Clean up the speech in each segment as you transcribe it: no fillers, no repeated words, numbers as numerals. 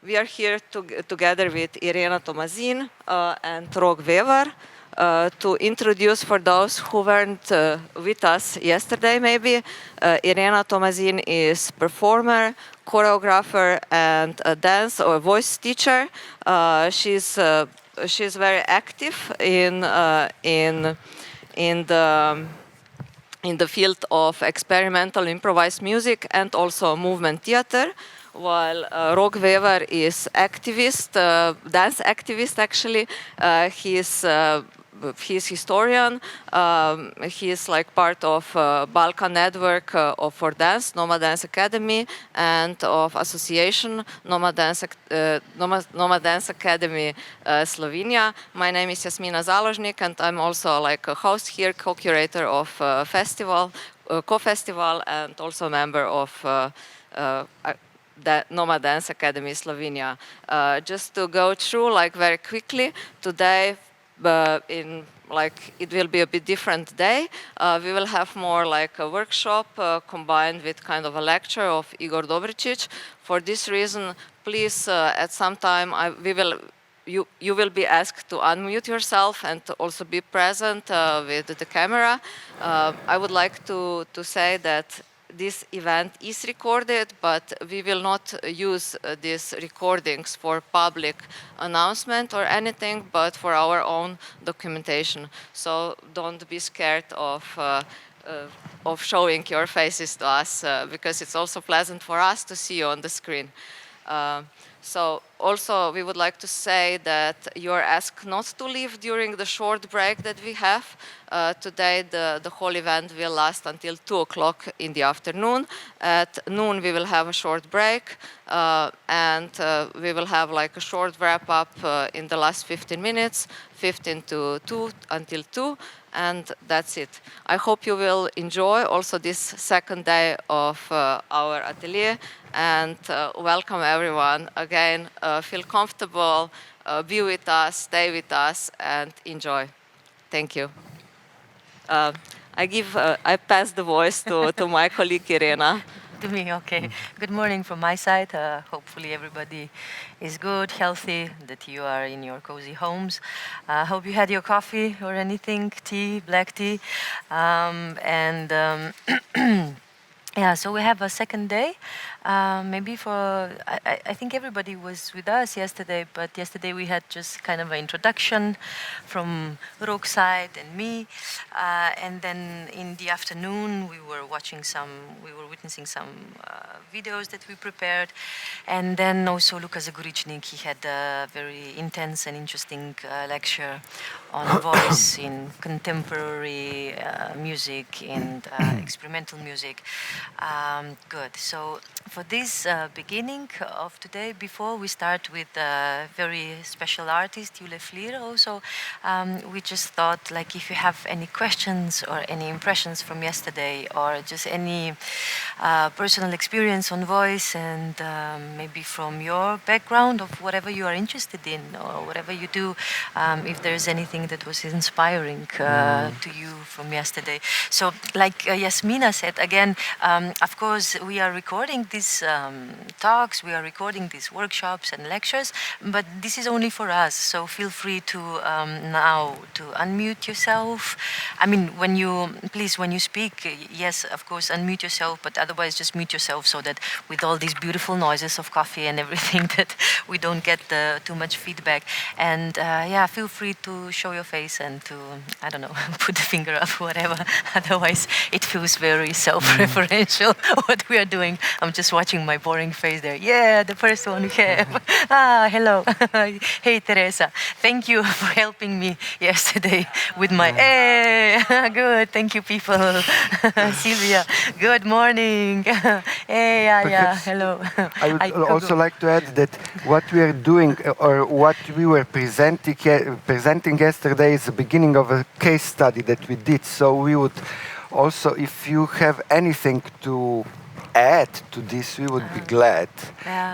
We are here together with Irena Tomažin and Vevar to introduce, for those who weren't with us yesterday maybe, Irena Tomažin is performer, choreographer, and a dance or voice teacher. She's very active in the field of experimental improvised music and also movement theater, while Vevar is activist, dance activist actually. He's historian. He is like part of Balkan network for dance, Noma Dance Academy, and of association Noma Dance Academy Slovenia. My name is Jasmina Založnik, and I'm also like a host here, co-curator of festival, co-festival, and also a member of the Noma Dance Academy Slovenia. Just to go through like very quickly today, it will be a bit different day. We will have more like a workshop combined with kind of a lecture of Igor Dobričić. For this reason, please at some time you will be asked to unmute yourself and to also be present with the camera. I would like to say that this event is recorded, but we will not use these recordings for public announcement or anything, but for our own documentation. So don't be scared of showing your faces to us, because it's also pleasant for us to see you on the screen. So also we would like to say that you are asked not to leave during the short break that we have. Today the whole event will last until 2 o'clock in the afternoon. At noon we will have a short break, and we will have like a short wrap up in the last 15 minutes, 15 to 2 until 2. And that's it. I hope you will enjoy also this second day of our atelier, and welcome everyone again. Feel comfortable, be with us, stay with us, and enjoy. Thank you. I pass the voice to my colleague Irena. To me, okay. Good morning from my side. Hopefully everybody is good, healthy, that you are in your cozy homes. Hope you had your coffee or anything, tea, black tea. Yeah, so we have a second day. Maybe I think everybody was with us yesterday, but yesterday we had just kind of an introduction from Rogue's side and me. And then in the afternoon, we were witnessing some videos that we prepared. And then also Luka Zagoričnik, he had a very intense and interesting lecture on voice in contemporary music and experimental music. Good. So for this beginning of today, before we start with a very special artist, Jule Flierl also, we just thought, like, if you have any questions or any impressions from yesterday, or just any personal experience on voice, and maybe from your background of whatever you are interested in or whatever you do, if there's anything that was inspiring to you from yesterday. So like Jasmina said, again, of course, we are recording these talks, we are recording these workshops and lectures, but this is only for us. So feel free to now to unmute yourself. I mean, when you speak, yes, of course, unmute yourself, but otherwise just mute yourself, so that with all these beautiful noises of coffee and everything, that we don't get too much feedback. And yeah, feel free to show your face and to, I don't know, put the finger up, whatever. Otherwise, it feels very self-referential what we are doing. I'm just watching my boring face there. Yeah, the first one we have. Hello. Hey, Teresa. Thank you for helping me yesterday with my, hey, good. Thank you, people. Sylvia, good morning. Hey, yeah, hello. I would also like to add that what we are doing, or what we were presenting yesterday, is the beginning of a case study that we did. So we would also, if you have anything to add to this, we would be glad,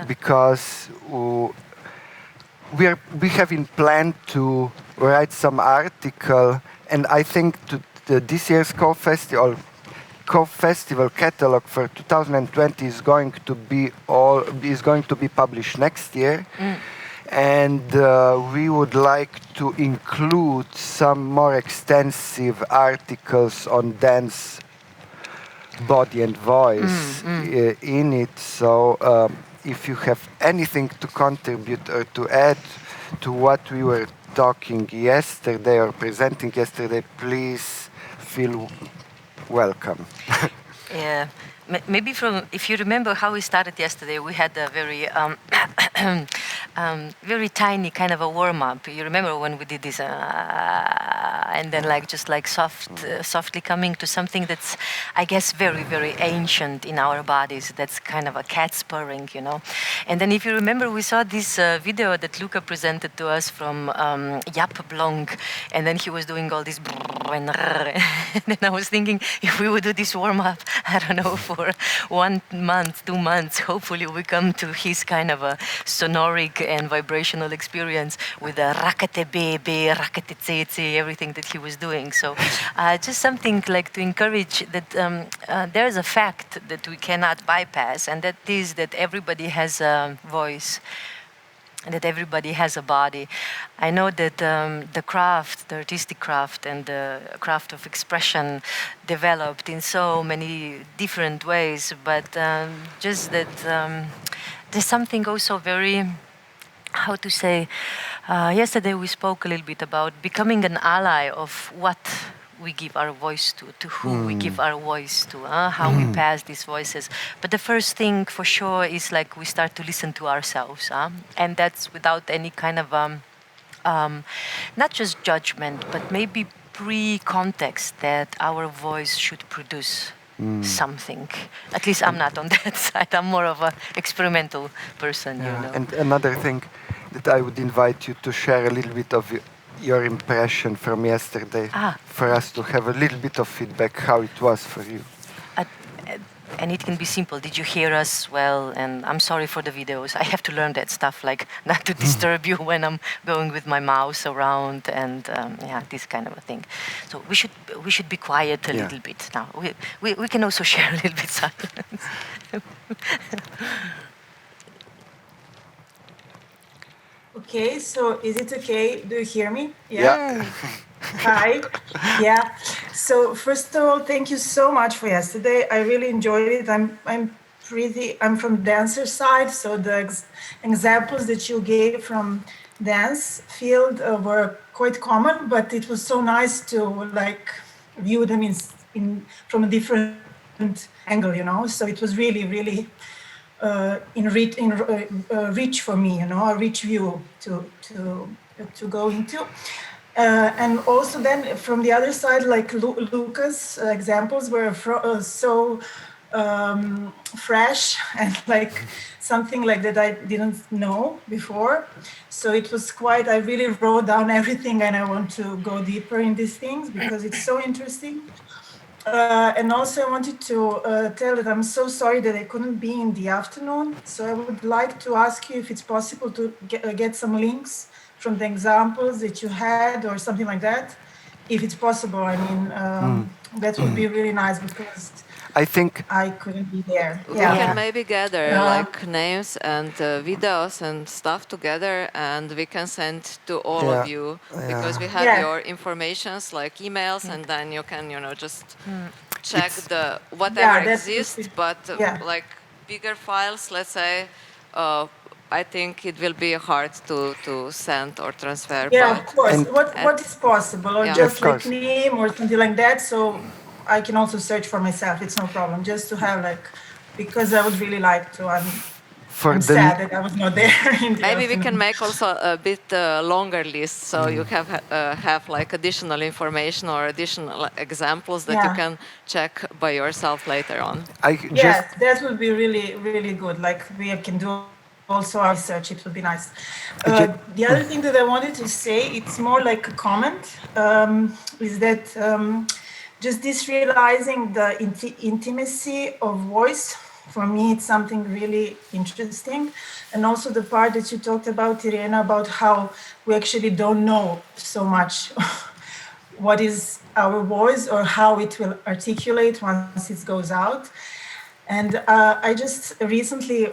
because we have in plan to write some article, and I think this year's co-festival co-festival catalog for 2020 is going to be published next year. And we would like to include some more extensive articles on dance, body and voice in it. So if you have anything to contribute or to add to what we were talking yesterday or presenting yesterday, please feel welcome. Yeah, maybe if you remember how we started yesterday, we had a very very tiny kind of a warm up. You remember when we did this, and then softly coming to something that's, I guess, very, very ancient in our bodies. That's kind of a cat purring, you know. And then if you remember, we saw this video that Luca presented to us from Jaap Blonk, and then he was doing all this and then I was thinking, if we would do this warm up, I don't know, for 1 month, 2 months, hopefully we come to his kind of a sonoric and vibrational experience with the rakate bebe, rakate tsetse, everything that he was doing. So just something like to encourage that there is a fact that we cannot bypass, and that is that everybody has a voice, and that everybody has a body. I know that the craft, the artistic craft and the craft of expression developed in so many different ways, but just that there's something also very, how to say, yesterday we spoke a little bit about becoming an ally of what we give our voice to who we give our voice to, how we pass these voices. But the first thing for sure is like we start to listen to ourselves, and that's without any kind of not just judgment, but maybe pre-context that our voice should produce something. At least I'm not on that side. I'm more of an experimental person, you know. And another thing that I would invite you to share a little bit of your impression from yesterday, for us to have a little bit of feedback how it was for you. And it can be simple. Did you hear us well? And I'm sorry for the videos. I have to learn that stuff, like not to disturb you when I'm going with my mouse around, and this kind of a thing. So we should be quiet a little bit now. We can also share a little bit silence. Okay, so is it okay? Do you hear me? Yeah. Hi. Yeah. So first of all, thank you so much for yesterday. I really enjoyed it. I'm from dancer side, so the examples that you gave from dance field were quite common, but it was so nice to like view them from a different angle, you know. So it was really, really rich for me, you know, a rich view to go into. And also then from the other side, like Luca's examples were so fresh and like something like that I didn't know before. So it was I really wrote down everything, and I want to go deeper in these things because it's so interesting. And also I wanted to tell that I'm so sorry that I couldn't be in the afternoon. So I would like to ask you if it's possible to get some links from the examples that you had or something like that. If it's possible, I mean, that would be really nice because I think I couldn't be there. We can maybe gather like names and videos and stuff together, and we can send to all of you because we have your informations like emails, and then you can, you know, just check the whatever exists, but like bigger files, let's say, I think it will be hard to send or transfer. Yeah, of course. What is possible, or just like name or something like that, so I can also search for myself. It's no problem. Just to have like, because I would really like to. I'm sad that I was not there. Maybe we can make also a bit longer list, so you have like additional information or additional examples that you can check by yourself later on. Yes, that would be really, really good. Like we can do also our research. It would be nice. The other thing that I wanted to say, it's more like a comment, is that just this realizing the intimacy of voice. For me, it's something really interesting. And also the part that you talked about, Irena, about how we actually don't know so much what is our voice or how it will articulate once it goes out. And I just recently,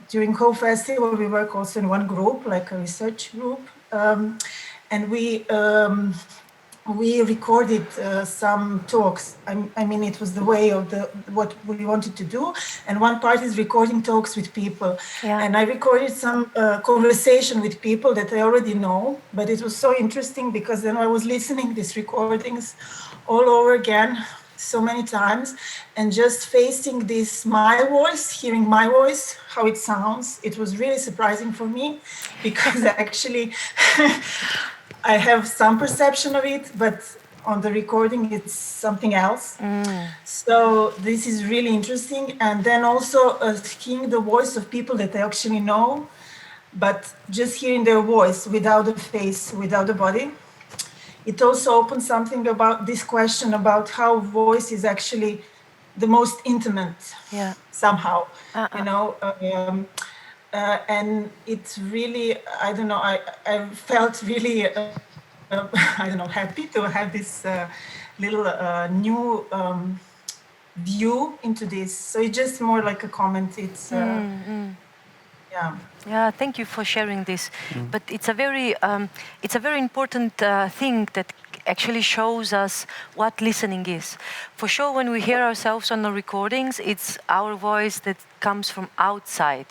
during Co-Festival, we work also in one group, like a research group. And we recorded some talks. I mean, it was the way of what we wanted to do. And one part is recording talks with people. Yeah. And I recorded some conversation with people that I already know, but it was so interesting because then I was listening these recordings all over again so many times and just facing this, my voice, hearing my voice, how it sounds. It was really surprising for me because actually I have some perception of it, but on the recording, it's something else. So this is really interesting. And then also hearing the voice of people that I actually know, but just hearing their voice without the face, without the body. It also opens something about this question about how voice is actually the most intimate somehow, you know. And it's really, I don't know, I felt really, I don't know, happy to have this little new view into this. So it's just more like a comment. It's, yeah. Yeah, thank you for sharing this. But it's a very important thing that actually shows us what listening is. For sure, when we hear ourselves on the recordings, it's our voice that comes from outside.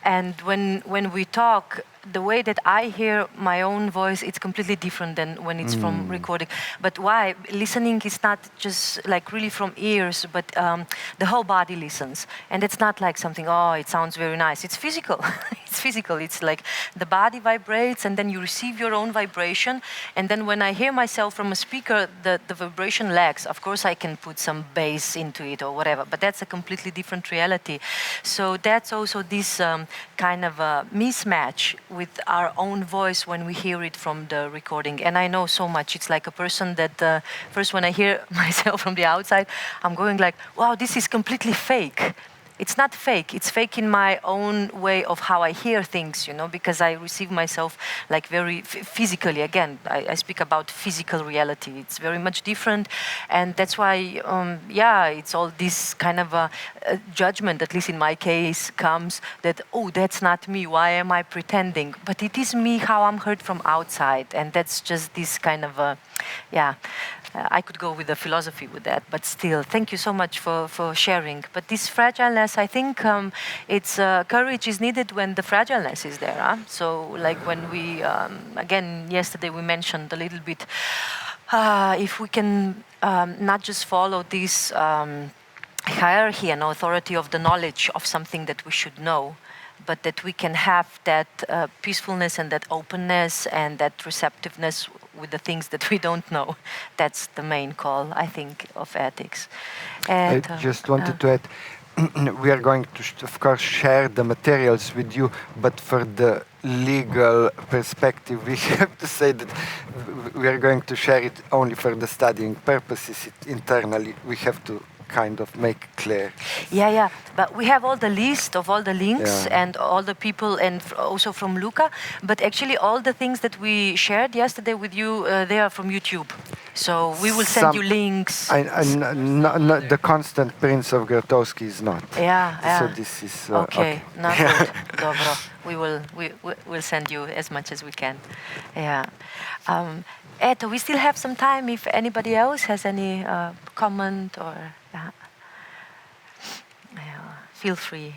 And when we talk, the way that I hear my own voice, it's completely different than when it's from recording. But why? Listening is not just like really from ears, but the whole body listens. And it's not like something, oh, it sounds very nice. It's physical. It's physical. It's like the body vibrates and then you receive your own vibration. And then when I hear myself from a speaker, the vibration lags. Of course, I can put some bass into it or whatever, but that's a completely different reality. So that's also this kind of a mismatch with our own voice when we hear it from the recording. And I know so much. It's like a person that first when I hear myself from the outside, I'm going like, wow, this is completely fake. It's not fake. It's fake in my own way of how I hear things, you know, because I receive myself like very physically. Again, I speak about physical reality. It's very much different. And that's why, it's all this kind of a judgment, at least in my case, comes that, oh, that's not me. Why am I pretending? But it is me, how I'm heard from outside. And that's just this kind of I could go with the philosophy with that, but still, thank you so much for sharing. But this fragileness, I think it's courage is needed when the fragileness is there. Huh? So, like when we, again, yesterday we mentioned a little bit, if we can not just follow this hierarchy and authority of the knowledge of something that we should know, but that we can have that peacefulness and that openness and that receptiveness with the things that we don't know. That's the main call, I think, of ethics. And, I just wanted to add, we are going to, of course, share the materials with you, but for the legal perspective, we have to say that we are going to share it only for the studying purposes. Internally, we have to kind of make clear. Yeah. But we have all the list of all the links and all the people, and also from Luca. But actually, all the things that we shared yesterday with you, they are from YouTube. So we will send you links. The constant Prince of Grotowski is not. Yeah. So this is okay. Not good. Dobro. We'll send you as much as we can. Yeah. Eto, we still have some time if anybody else has any comment or feel free.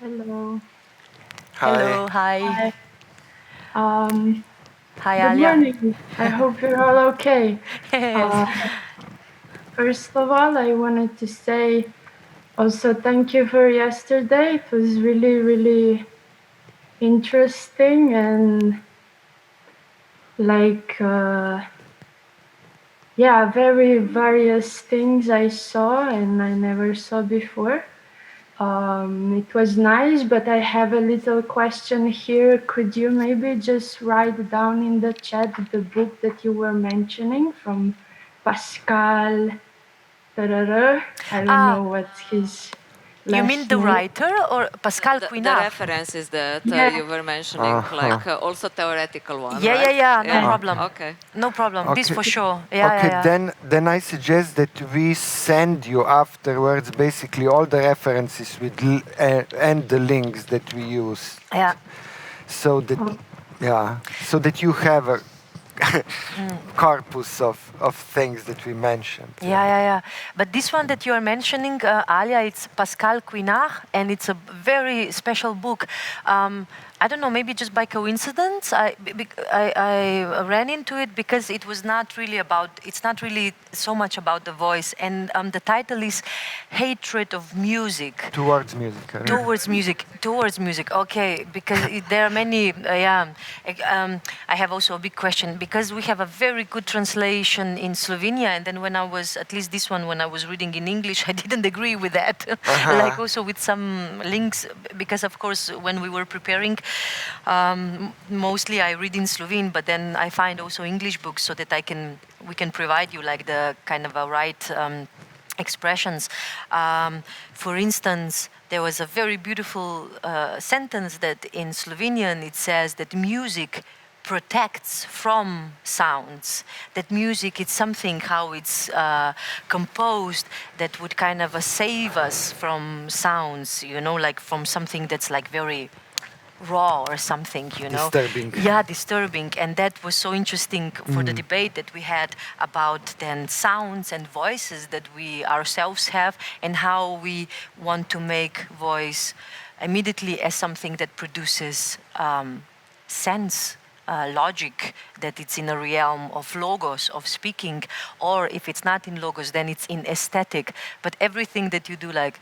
Hello. Hi. Hello, hi. Hi. Hi, Good Alia. morning. I hope you're all okay. Yes. First of all, I wanted to say also thank you for yesterday. It was really, really interesting and like, very various things I saw and I never saw before. It was nice, but I have a little question here. Could you maybe just write down in the chat the book that you were mentioning from Pascal? I don't know what's his You mean the writer or Pascal The Quignard? references that Yeah. you were mentioning, like also theoretical one, Yeah, right? yeah, no problem. Okay. No problem. This Okay. for sure. Yeah, Okay, yeah, yeah. then I suggest that we send you afterwards basically all the references with and the links that we use, Yeah. so that you have a corpus of things that we mentioned. Yeah. But this one that you are mentioning, Alia, it's Pascal Quignard, and it's a very special book. I don't know, maybe just by coincidence, I ran into it because it was not really about, it's not really so much about the voice. And the title is Hatred of Music. Towards music. Towards music. Okay, because there are many. I have also a big question because we have a very good translation in Slovenia, and then when I was, at least this one, when I was reading in English, I didn't agree with that. Like also with some links, because of course when we were preparing, mostly I read in Slovene, but then I find also English books so that we can provide you like the kind of a right expressions. For instance, there was a very beautiful sentence that in Slovenian it says that music protects from sounds, that music is something how it's composed that would kind of save us from sounds, like from something that's like very raw or something, Disturbing. Yeah, disturbing. And that was so interesting for the debate that we had about then sounds and voices that we ourselves have and how we want to make voice immediately as something that produces sense, logic, that it's in a realm of logos, of speaking, or if it's not in logos, then it's in aesthetic. But everything that you do like,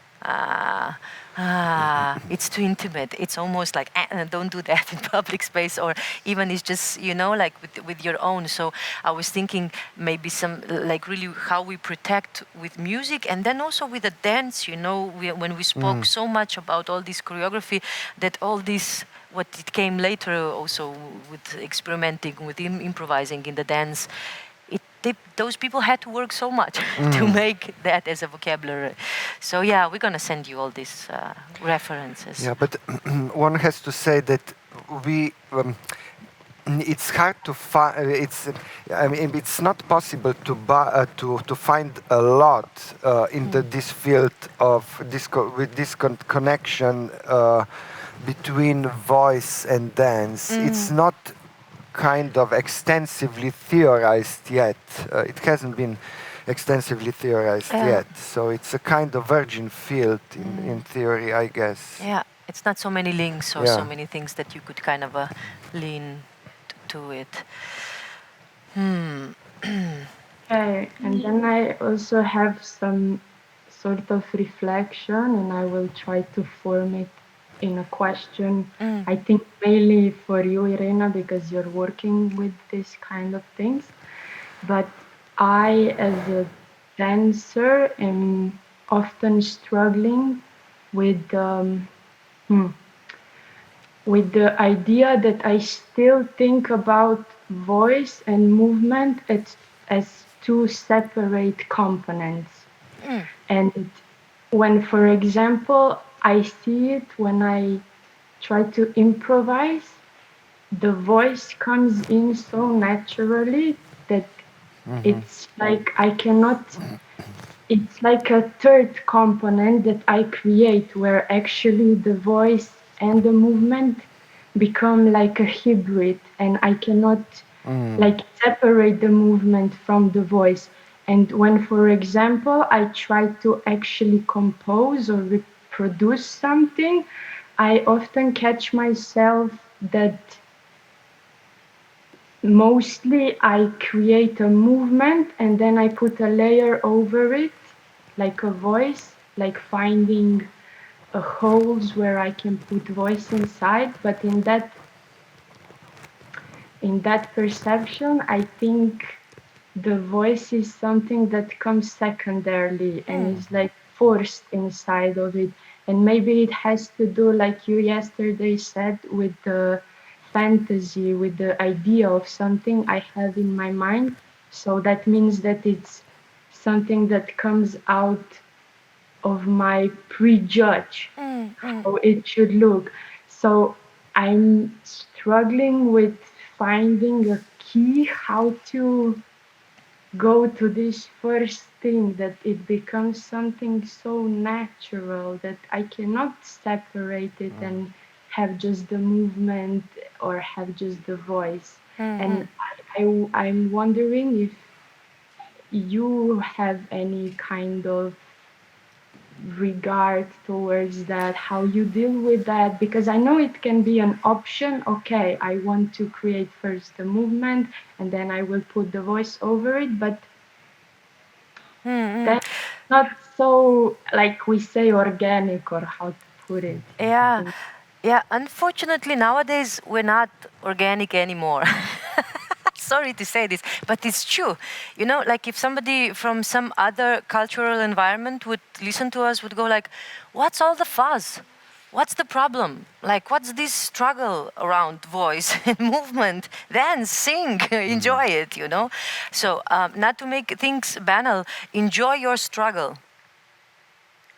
it's too intimate. It's almost like, don't do that in public space, or even it's just, like with your own. So I was thinking maybe some, like really how we protect with music and then also with the dance, when we spoke so much about all this choreography, that all this, what it came later also with experimenting, with improvising in the dance, those people had to work so much to make that as a vocabulary. So yeah, we're going to send you all these references. Yeah, but one has to say that it's hard to find. It's not possible to find a lot into this field of with this connection between voice and dance. It's not kind of extensively theorized yet. It hasn't been extensively theorized yet. So it's a kind of virgin field in theory, I guess. Yeah, it's not so many links or so many things that you could kind of lean to it. Okay, and then I also have some sort of reflection, and I will try to form it in a question. I think mainly for you, Irena, because you're working with this kind of things. But I, as a dancer, am often struggling with the idea that I still think about voice and movement as two separate components. And when, for example, I see it when I try to improvise, the voice comes in so naturally that it's like I cannot, it's like a third component that I create where actually the voice and the movement become like a hybrid, and I cannot like separate the movement from the voice. And when, for example, I try to actually compose or reproduce something, I often catch myself that mostly I create a movement and then I put a layer over it, like a voice, like finding holes where I can put voice inside. But in that perception, I think the voice is something that comes secondarily and is like forced inside of it. And maybe it has to do, like you yesterday said, with the fantasy, with the idea of something I have in my mind. So that means that it's something that comes out of my prejudge how it should look. So I'm struggling with finding a key how to go to this first thing, that it becomes something so natural that I cannot separate it and have just the movement or have just the voice. And I'm wondering if you have any kind of regard towards that, how you deal with that, because I know it can be an option. Okay, I want to create first the movement and then I will put the voice over it, but that's not so, like we say, organic, or how to put it. Yeah, unfortunately nowadays we're not organic anymore. Sorry to say this, but it's true. You know, like if somebody from some other cultural environment would listen to us, would go like, what's all the fuss? What's the problem? Like, what's this struggle around voice and movement? Dance, sing, enjoy it, you know? So, not to make things banal, enjoy your struggle.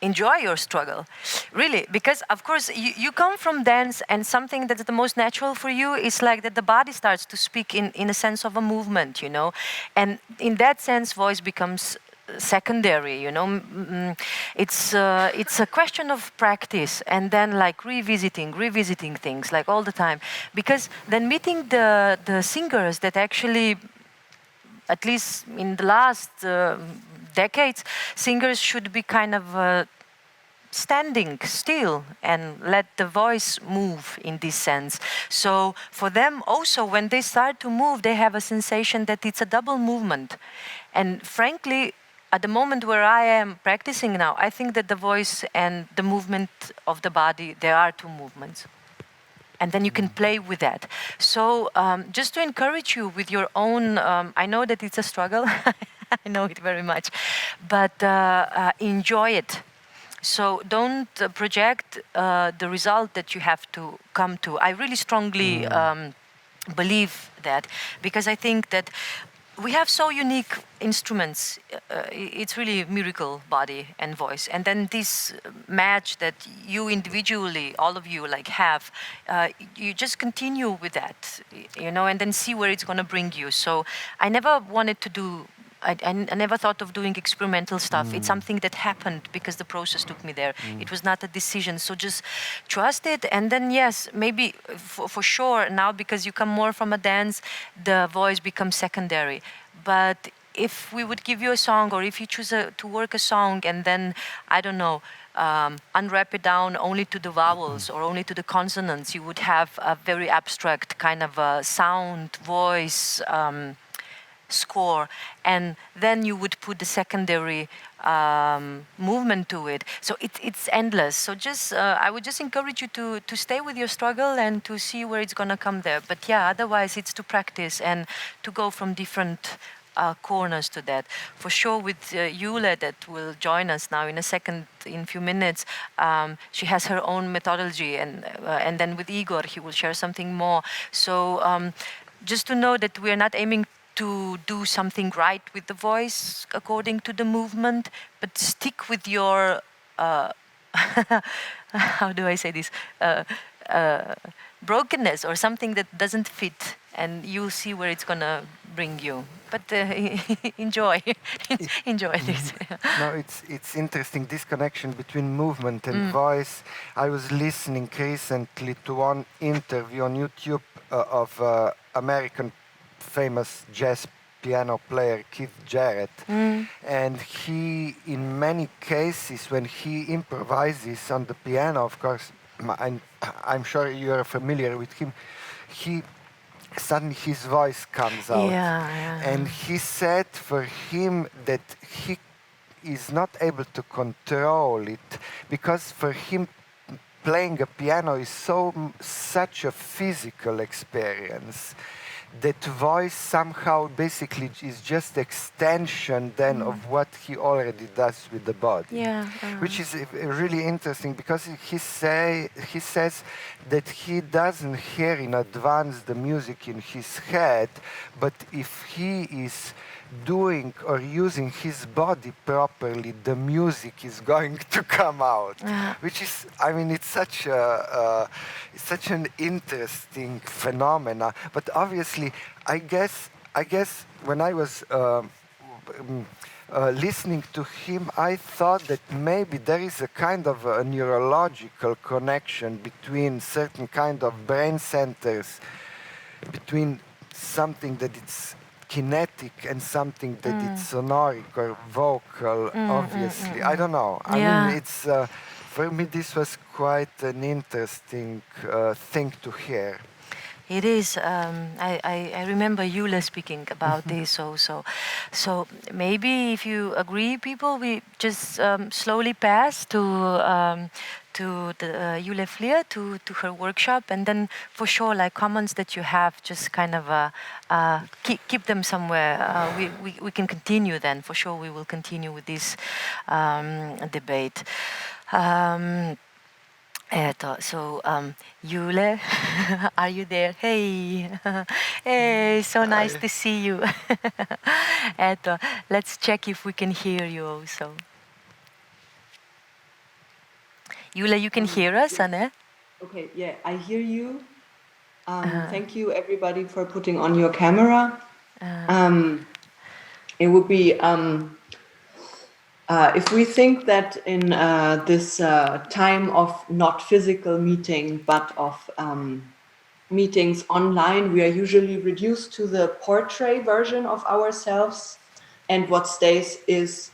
Enjoy your struggle, really, because of course you come from dance, and something that's the most natural for you is like that the body starts to speak in a sense of a movement, you know, and in that sense voice becomes secondary, you know. It's a question of practice, and then like revisiting things like all the time, because then meeting the singers that actually, at least in the last decades, singers should be kind of standing still and let the voice move in this sense. So for them also, when they start to move, they have a sensation that it's a double movement. And frankly, at the moment where I am practicing now, I think that the voice and the movement of the body, there are two movements. And then you can play with that. So just to encourage you with your own, I know that it's a struggle, I know it very much, but enjoy it. So don't project the result that you have to come to. I really strongly believe that, because I think that we have so unique instruments. It's really miracle, body and voice, and then this match that you individually, all of you, like have. You just continue with that, you know, and then see where it's going to bring you. So I never wanted to do. I never thought of doing experimental stuff. It's something that happened because the process took me there. It was not a decision. So just trust it. And then, yes, maybe for sure now, because you come more from a dance, the voice becomes secondary. But if we would give you a song, or if you choose to work a song and then, I don't know, unwrap it down only to the vowels or only to the consonants, you would have a very abstract kind of a sound, voice, score, and then you would put the secondary movement to it. So it's endless. So just I would just encourage you to stay with your struggle and to see where it's gonna come there. But yeah, otherwise it's to practice and to go from different corners to that. For sure, with Jule, that will join us now in a second, in a few minutes, she has her own methodology, and then with Igor, he will share something more. So just to know that we are not aiming to do something right with the voice according to the movement, but stick with your, how do I say this, brokenness or something that doesn't fit, and you'll see where it's gonna bring you. But enjoy, enjoy this. No, it's interesting, this connection between movement and voice. I was listening recently to one interview on YouTube of American famous jazz piano player Keith Jarrett, and he, in many cases, when he improvises on the piano, of course, I'm sure you are familiar with him, he suddenly his voice comes out. And he said for him that he is not able to control it, because for him playing a piano is such a physical experience that voice somehow basically is just extension then of what he already does with the body. Which is really interesting, because he says that he doesn't hear in advance the music in his head, but if he is doing or using his body properly, the music is going to come out. Which is, I mean, it's such an interesting phenomena. But obviously, I guess when I was listening to him, I thought that maybe there is a kind of a neurological connection between certain kind of brain centers, between something that it's kinetic and something that it's sonoric or vocal, obviously. I don't know. I mean, it's, for me, this was quite an interesting thing to hear. It is. I remember Jule speaking about this also. So maybe if you agree, people, we just slowly pass to the Jule Flierl, to her workshop, and then for sure, like comments that you have, just kind of keep them somewhere. We can continue then. For sure, we will continue with this debate. So, Jule, are you there? Hey, hey, so nice to see you. Let's check if we can hear you also. Jule, you can hear us, Anne? Okay, yeah, I hear you. Thank you, everybody, for putting on your camera. It would be... if we think that in this time of not physical meeting, but of meetings online, we are usually reduced to the portrait version of ourselves, and what stays is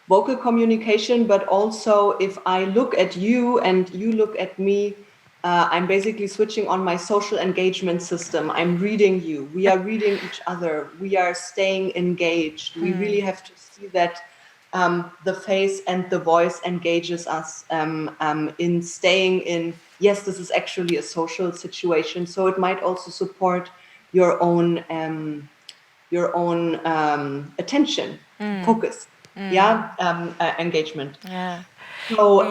vocal communication. But also, if I look at you and you look at me, I'm basically switching on my social engagement system. I'm reading you. We are reading each other. We are staying engaged. We really have to see that the face and the voice engages us in staying in, yes, this is actually a social situation. So it might also support your own attention, focus, engagement. Yeah. So,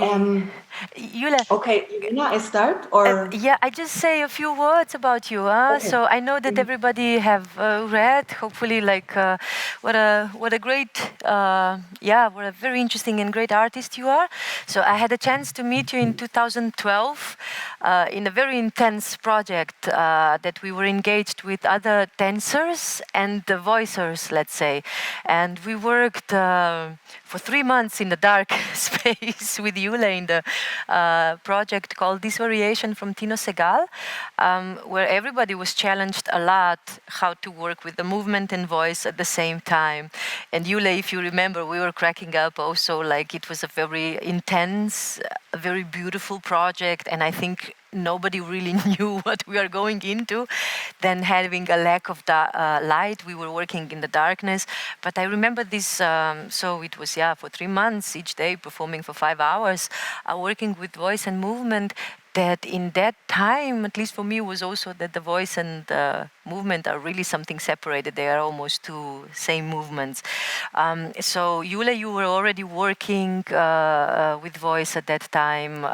Jule. Okay, Irena, I start, or? Yeah, I just say a few words about you. Okay. So I know that everybody have read. Hopefully, like what a great, what a very interesting and great artist you are. So I had a chance to meet you in 2012 in a very intense project that we were engaged with other dancers and the voicers, let's say, and we worked for 3 months in the dark space with Jule in the project called This Variation from Tino Segal, where everybody was challenged a lot how to work with the movement and voice at the same time. And Jule, if you remember, we were cracking up also, like it was a very intense, a very beautiful project, and I think nobody really knew what we are going into. Then having a lack of light, we were working in the darkness. But I remember this, so it was, for 3 months each day, performing for 5 hours, working with voice and movement, that in that time, at least for me, was also that the voice and the movement are really something separated. They are almost two same movements. So Jule, you were already working with voice at that time.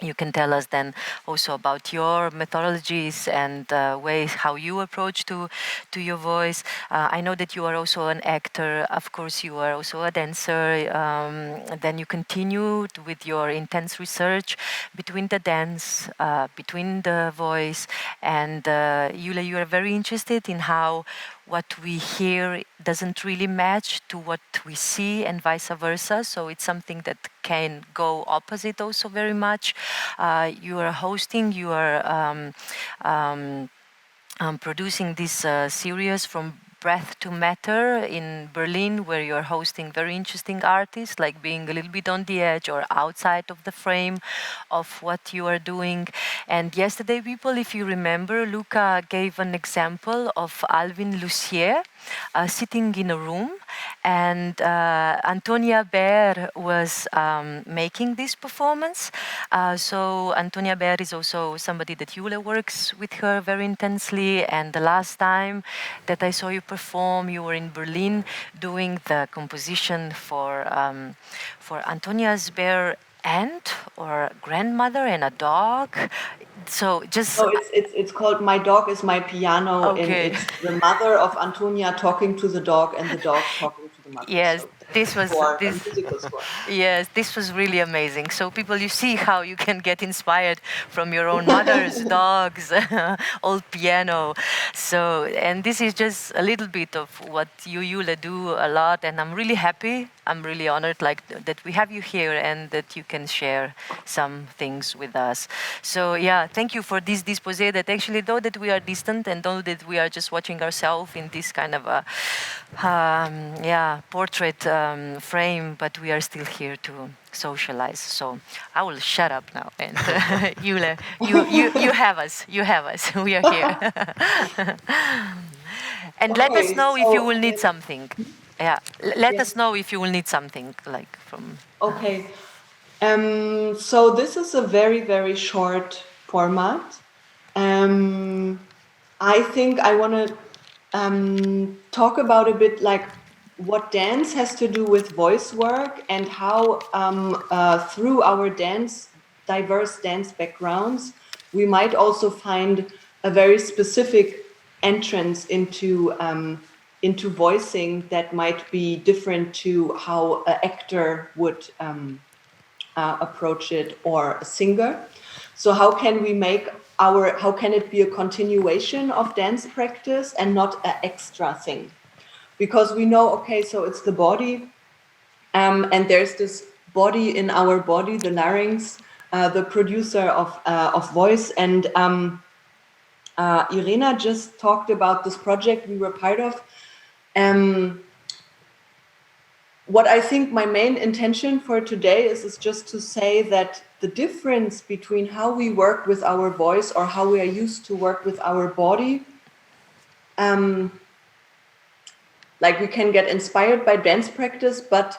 You can tell us then also about your methodologies and ways how you approach to your voice. I know that you are also an actor. Of course, you are also a dancer. Then you continued with your intense research between the dance, between the voice, and Jule, you are very interested in how what we hear doesn't really match to what we see and vice versa. So it's something that can go opposite also very much. You are hosting, you are producing this series from Breath to Matter in Berlin, where you're hosting very interesting artists, like being a little bit on the edge or outside of the frame of what you are doing. And yesterday, people, if you remember, Luca gave an example of Alvin Lucier sitting in a room, and Antonia Baehr was making this performance. So Antonia Baehr is also somebody that Jule works with her very intensely, and the last time that I saw you perform, you were in Berlin doing the composition for Antonia Baehr aunt or a grandmother and a dog. So just So it's called My Dog is My Piano, and okay. it's the mother of Antonia talking to the dog and the dog talking to the mother. Yes, So this was for a this. musical score. Yes, this was really amazing. So people, you see how you can get inspired from your own mother's dogs, old piano. So, and this is just a little bit of what you, Jule, do a lot, and I'm really happy. I'm really honored, like that we have you here and that you can share some things with us. So yeah, thank you for this disposé. That actually, though that we are distant and though that we are just watching ourselves in this kind of a portrait frame, but we are still here to socialize. So I will shut up now. And Jule, you have us. You have us. We are here. And let us Okay, know if you so will need something. Yeah, let yes. us know if you will need something like from. Okay. So this is a very, very short format. I think I want to talk about a bit like what dance has to do with voice work and how through our diverse dance backgrounds, we might also find a very specific entrance into voicing that might be different to how an actor would approach it, or a singer. So how can it be a continuation of dance practice and not an extra thing? Because we know, okay, so it's the body, and there's this body in our body, the larynx, the producer of voice. And Irena just talked about this project we were part of. What I think my main intention for today is just to say that the difference between how we work with our voice or how we are used to work with our body, like we can get inspired by dance practice, but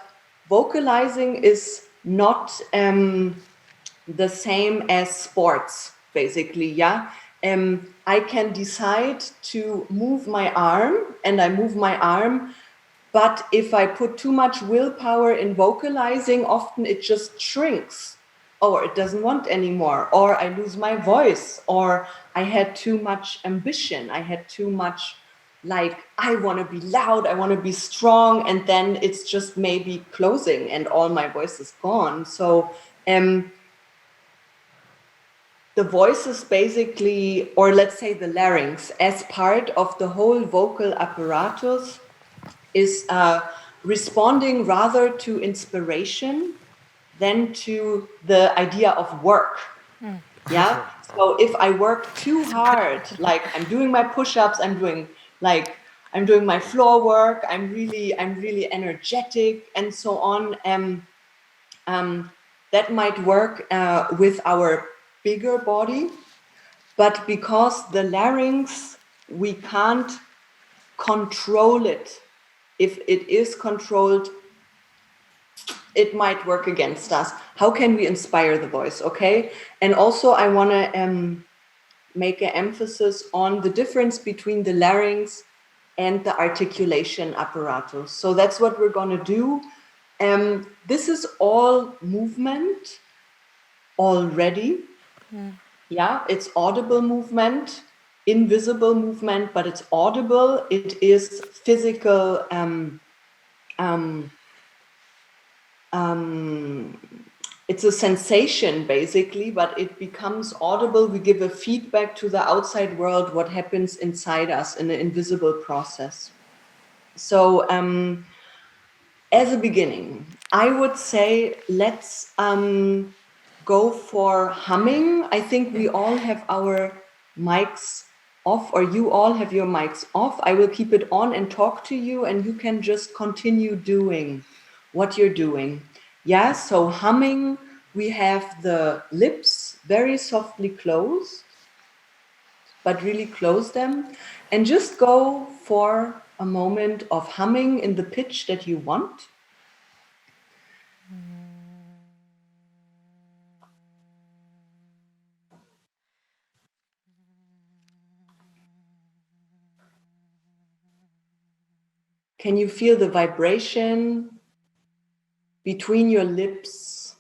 vocalizing is not the same as sports, basically, yeah? I can decide to move my arm, and I move my arm, but if I put too much willpower in vocalizing, often it just shrinks, or it doesn't want anymore, or I lose my voice, or I had too much ambition. I had too much, like, I want to be loud, I want to be strong, and then it's just maybe closing and all my voice is gone. So the voice is basically, or let's say the larynx, as part of the whole vocal apparatus, is responding rather to inspiration than to the idea of work. Yeah. So if I work too hard, like I'm doing my push-ups, I'm doing my floor work, I'm really energetic and so on. That might work with our bigger body, but because the larynx, we can't control it. If it is controlled, it might work against us. How can we inspire the voice? Okay. And also I want to make an emphasis on the difference between the larynx and the articulation apparatus. So that's what we're going to do. This is all movement already. Yeah, it's audible movement, invisible movement, but it's audible. It is physical. It's a sensation basically, but it becomes audible. We give a feedback to the outside world, what happens inside us in an invisible process. So as a beginning, I would say let's go for humming. I think we all have our mics off, or you all have your mics off. I will keep it on and talk to you, and you can just continue doing what you're doing. Yeah, so humming, we have the lips very softly closed, but really close them, and just go for a moment of humming in the pitch that you want. Can you feel the vibration between your lips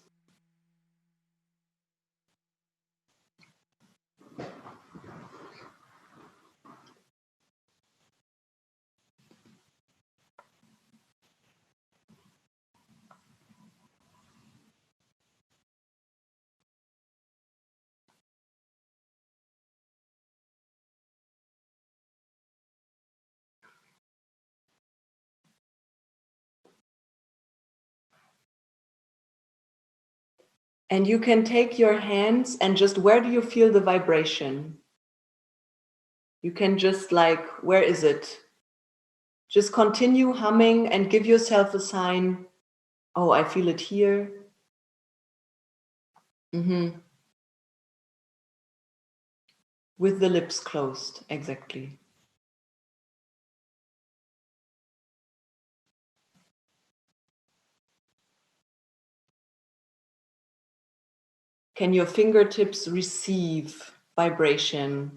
And you can take your hands and just, where do you feel the vibration? You can just like, where is it? Just continue humming and give yourself a sign. Oh, I feel it here. With the lips closed, exactly. Can your fingertips receive vibration?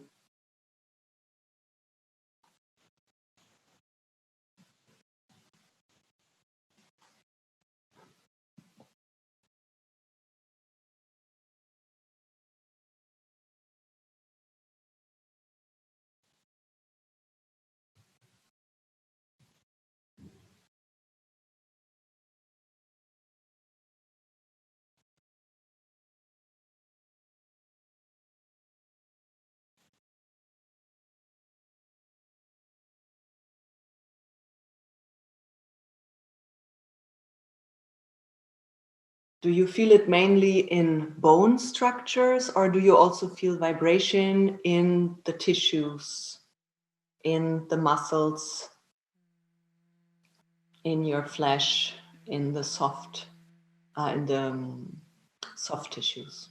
Do you feel it mainly in bone structures, or do you also feel vibration in the tissues, in the muscles, in your flesh, in the soft tissues?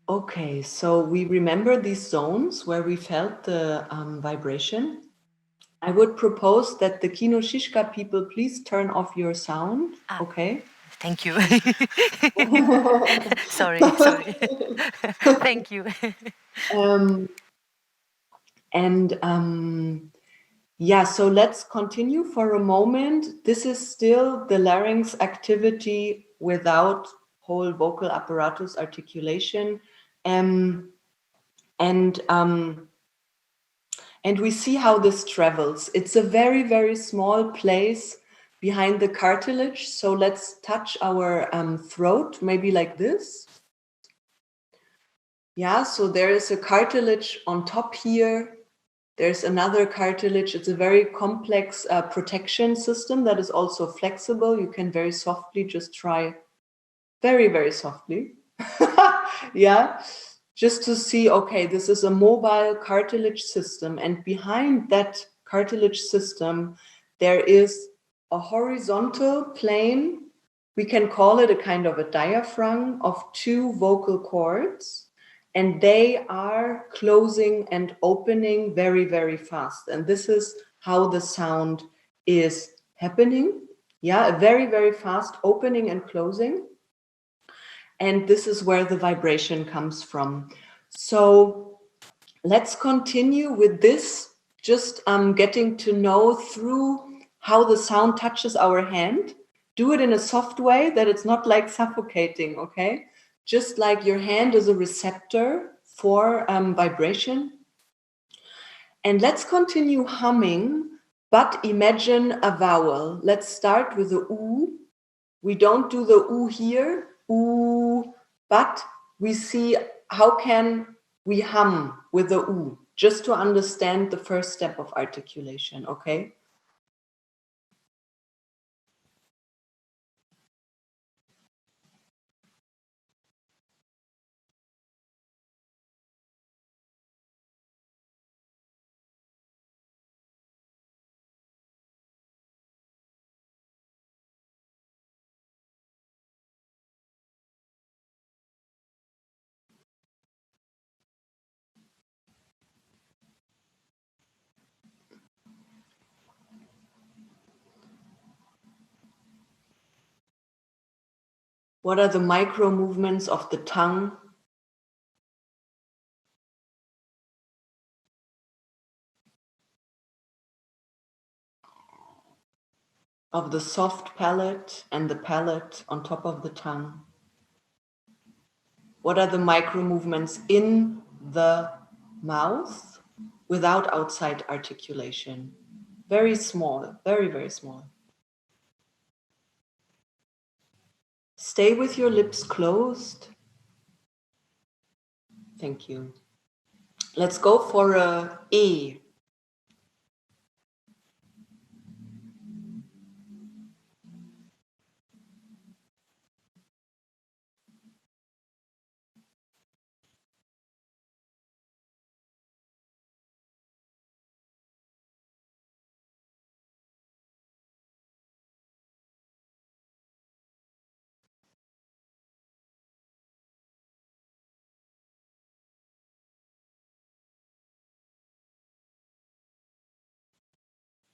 Okay, so we remember these zones where we felt the vibration. I would propose that the Kino Shishka people please turn off your sound. Okay. Thank you. sorry. Thank you. Yeah, so let's continue for a moment. This is still the larynx activity without whole vocal apparatus articulation. And we see how this travels. It's a very, very small place behind the cartilage. So let's touch our throat, maybe like this. Yeah, so there is a cartilage on top here. There's another cartilage. It's a very complex protection system that is also flexible. You can very softly just try, very, very softly. Yeah, just to see, okay, this is a mobile cartilage system. And behind that cartilage system, there is a horizontal plane. We can call it a kind of a diaphragm of two vocal cords. And they are closing and opening very, very fast. And this is how the sound is happening. Yeah, a very, very fast opening and closing. And this is where the vibration comes from. So let's continue with this, just getting to know through how the sound touches our hand. Do it in a soft way that it's not like suffocating, okay? Just like your hand is a receptor for vibration. And let's continue humming, but imagine a vowel. Let's start with the oo. We don't do the oo here, oo, but we see how can we hum with the oo. just to understand the first step of articulation, okay? What are the micro movements of the tongue? Of the soft palate and the palate on top of the tongue? What are the micro movements in the mouth without outside articulation? Very small, very, very small. Stay with your lips closed. Thank you. Let's go for a E.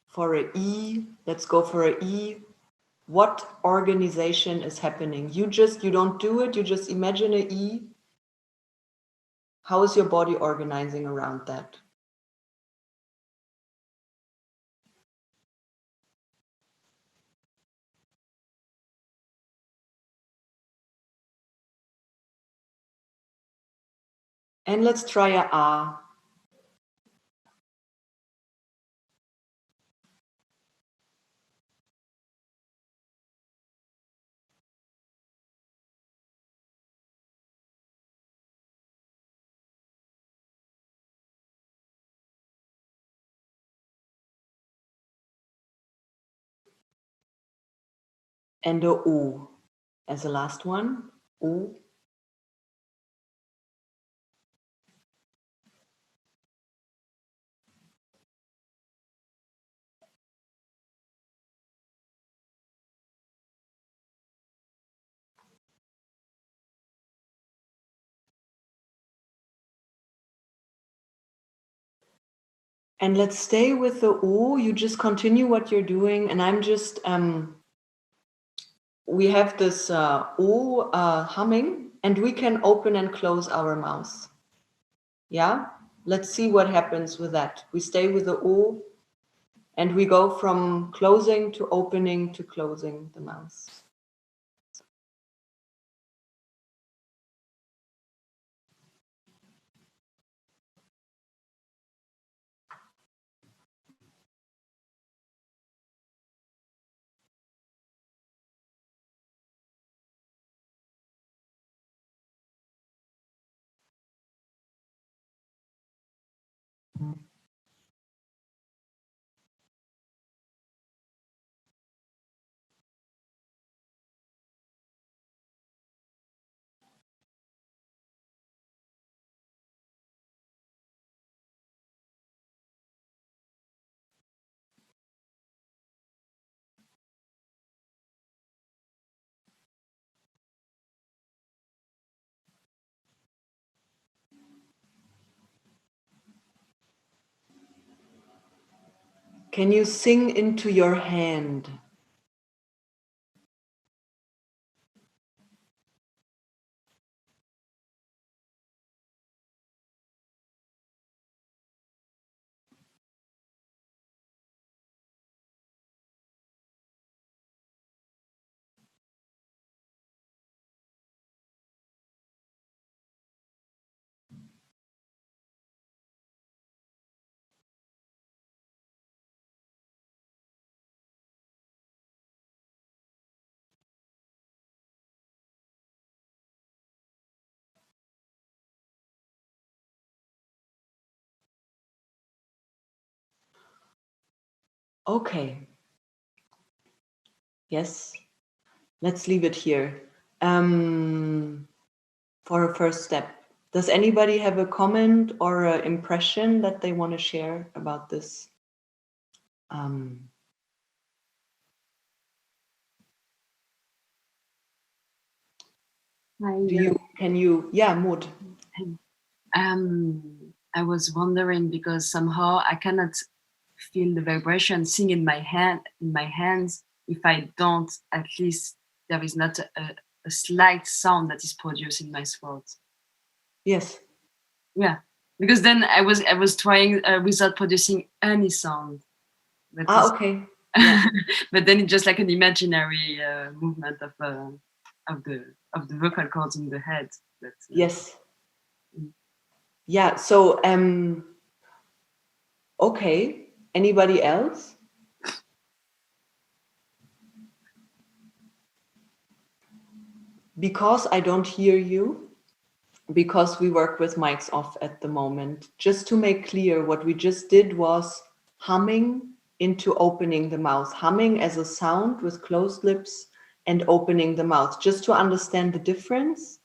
For a E, let's go for a E. What organization is happening? You don't do it, you just imagine a E. How is your body organizing around that? And let's try a A. And a O as the last one. O. And let's stay with the O. You just continue what you're doing. And I'm just, we have this O humming, and we can open and close our mouth. Yeah? Let's see what happens with that. We stay with the O, and we go from closing to opening to closing the mouth. Can you sing into your hand? Okay. Yes. Let's leave it here for a first step. Does anybody have a comment or an impression that they want to share about this? Yeah, Maud. I was wondering because somehow I cannot feel the vibration sing in my hands if I don't, at least there is not a slight sound that is produced in my throat. Yes. Yeah, because then I was trying without producing any sound. Okay. Yeah. But then it's just like an imaginary movement of the vocal cords in the head. But, yes. Yeah. So okay. Anybody else? Because I don't hear you, because we work with mics off at the moment, just to make clear, what we just did was humming into opening the mouth, humming as a sound with closed lips and opening the mouth, just to understand the difference.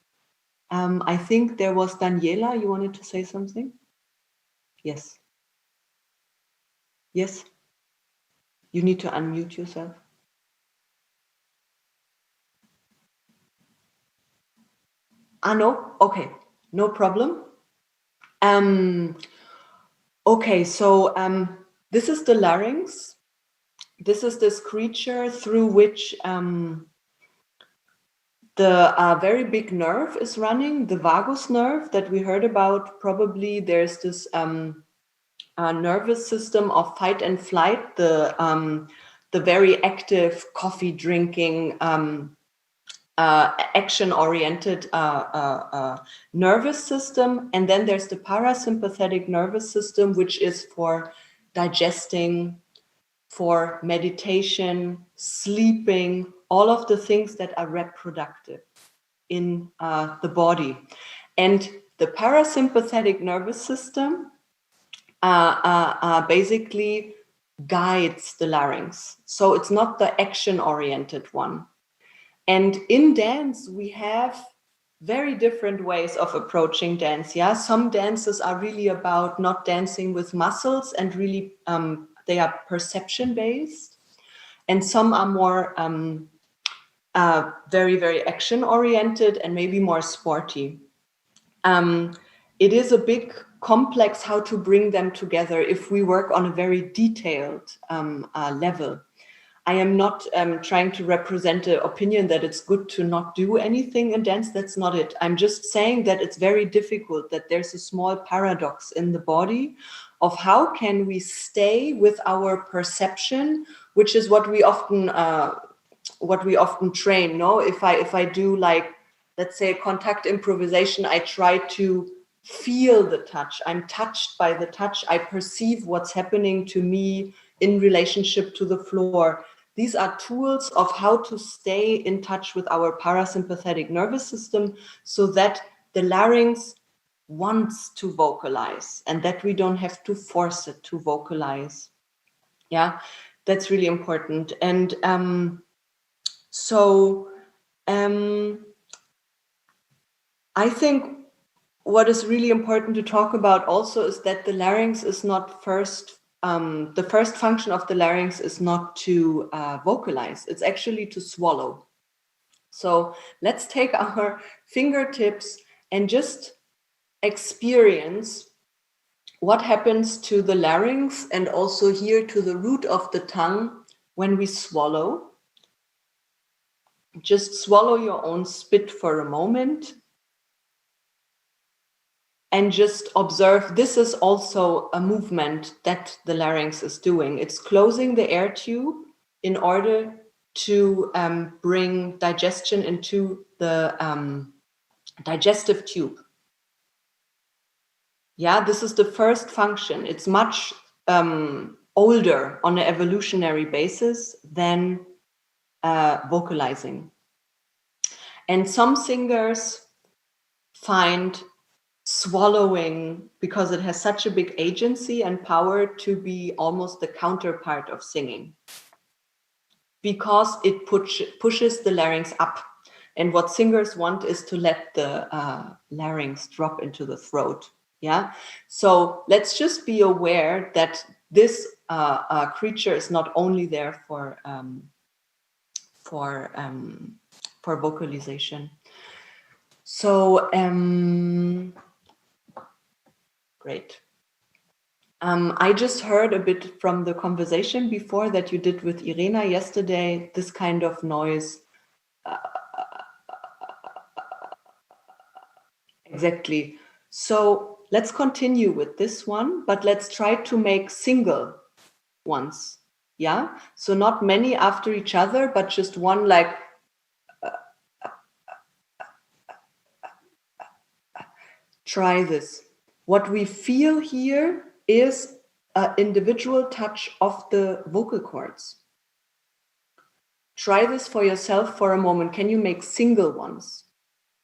I think there was Daniela, you wanted to say something? Yes. Yes. You need to unmute yourself. No? Okay, no problem. Okay, so this is the larynx. This is this creature through which the very big nerve is running, the vagus nerve that we heard about. Probably there's this nervous system of fight and flight, the very active coffee drinking, action-oriented nervous system. And then there's the parasympathetic nervous system, which is for digesting, for meditation, sleeping, all of the things that are reproductive in the body. And the parasympathetic nervous system basically guides the larynx. So it's not the action-oriented one. And in dance, we have very different ways of approaching dance. Yeah, some dances are really about not dancing with muscles and really they are perception based, and some are more very, very action oriented and maybe more sporty. It is a big complex how to bring them together if we work on a very detailed level. I am not trying to represent an opinion that it's good to not do anything in dance. That's not it. I'm just saying that it's very difficult, that there's a small paradox in the body of how can we stay with our perception, which is what we often train. No, if I do, like, let's say, contact improvisation, I try to feel the touch. I'm touched by the touch. I perceive what's happening to me in relationship to the floor. These are tools of how to stay in touch with our parasympathetic nervous system so that the larynx wants to vocalize and that we don't have to force it to vocalize. Yeah, that's really important. And I think what is really important to talk about also is that the larynx is not the first function of the larynx is not to vocalize, it's actually to swallow. So let's take our fingertips and just experience what happens to the larynx and also here to the root of the tongue when we swallow. Just swallow your own spit for a moment. And just observe, this is also a movement that the larynx is doing. It's closing the air tube in order to bring digestion into the digestive tube. Yeah, this is the first function. It's much older on an evolutionary basis than vocalizing. And some singers find swallowing, because it has such a big agency and power to be almost the counterpart of singing, because it pushes the larynx up. And what singers want is to let the larynx drop into the throat. Yeah. So let's just be aware that this creature is not only there for vocalization. So great. I just heard a bit from the conversation before that you did with Irena yesterday, this kind of noise. Exactly. So let's continue with this one, but let's try to make single ones. Yeah. So not many after each other, but just one, like try this. What we feel here is an individual touch of the vocal cords. Try this for yourself for a moment. Can you make single ones?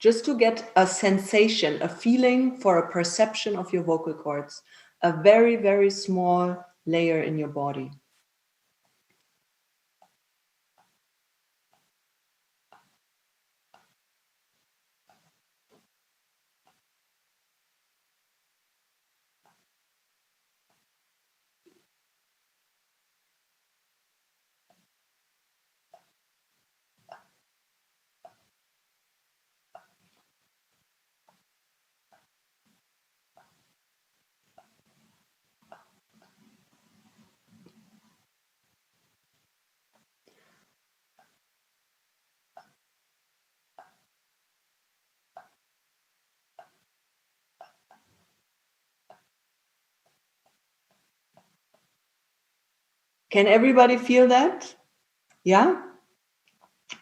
Just to get a sensation, a feeling for a perception of your vocal cords, a very, very small layer in your body. Can everybody feel that? Yeah?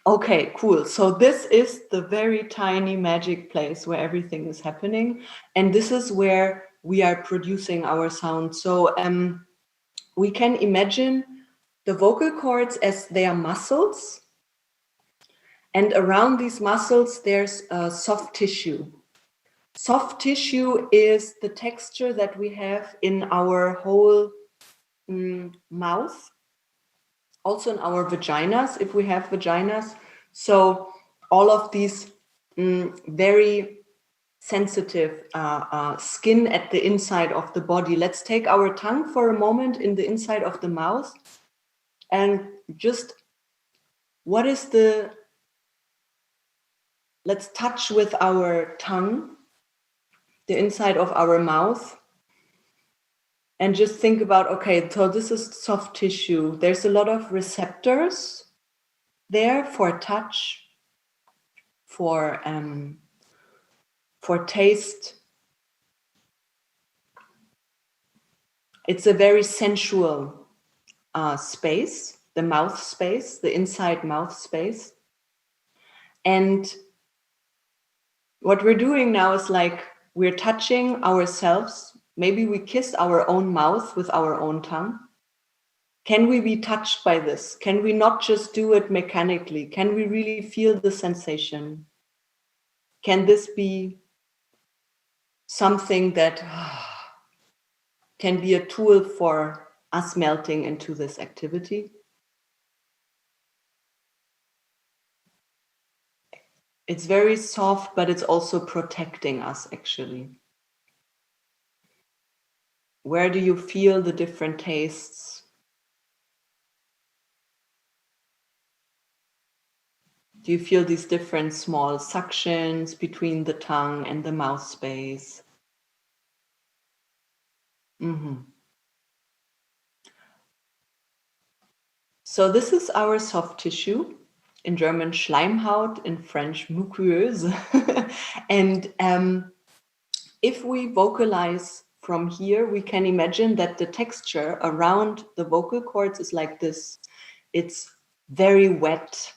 Okay, cool. So this is the very tiny magic place where everything is happening. And this is where we are producing our sound. So we can imagine the vocal cords as they are muscles. And around these muscles, there's a soft tissue. Soft tissue is the texture that we have in our whole mouth. Also in our vaginas, if we have vaginas. So all of these very sensitive skin at the inside of the body. Let's take our tongue for a moment in the inside of the mouth and just let's touch with our tongue the inside of our mouth. And just think about, okay, so this is soft tissue. There's a lot of receptors there for touch, for taste. It's a very sensual space, the mouth space, the inside mouth space. And what we're doing now is like we're touching ourselves. Maybe we kiss our own mouth with our own tongue. Can we be touched by this? Can we not just do it mechanically? Can we really feel the sensation? Can this be something that can be a tool for us melting into this activity? It's very soft, but it's also protecting us, actually. Where do you feel the different tastes? Do you feel these different small suctions between the tongue and the mouth space? So this is our soft tissue, in German Schleimhaut, in French muqueuse. And if we vocalize from here, we can imagine that the texture around the vocal cords is like this. It's very wet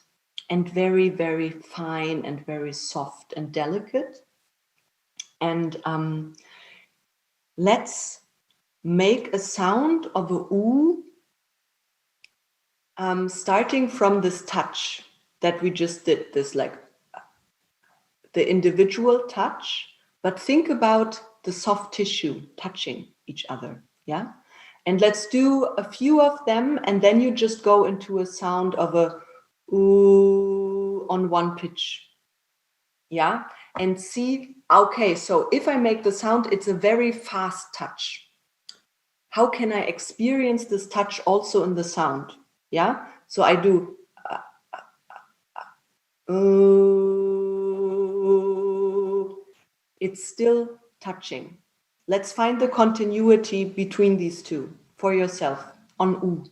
and very, very fine and very soft and delicate. And let's make a sound of a oo, starting from this touch that we just did, this like the individual touch, but think about the soft tissue touching each other, yeah? And let's do a few of them, and then you just go into a sound of a ooh on one pitch, yeah? And see, okay, so if I make the sound, it's a very fast touch. How can I experience this touch also in the sound, yeah? So I do it's still touching. Let's find the continuity between these two for yourself on U.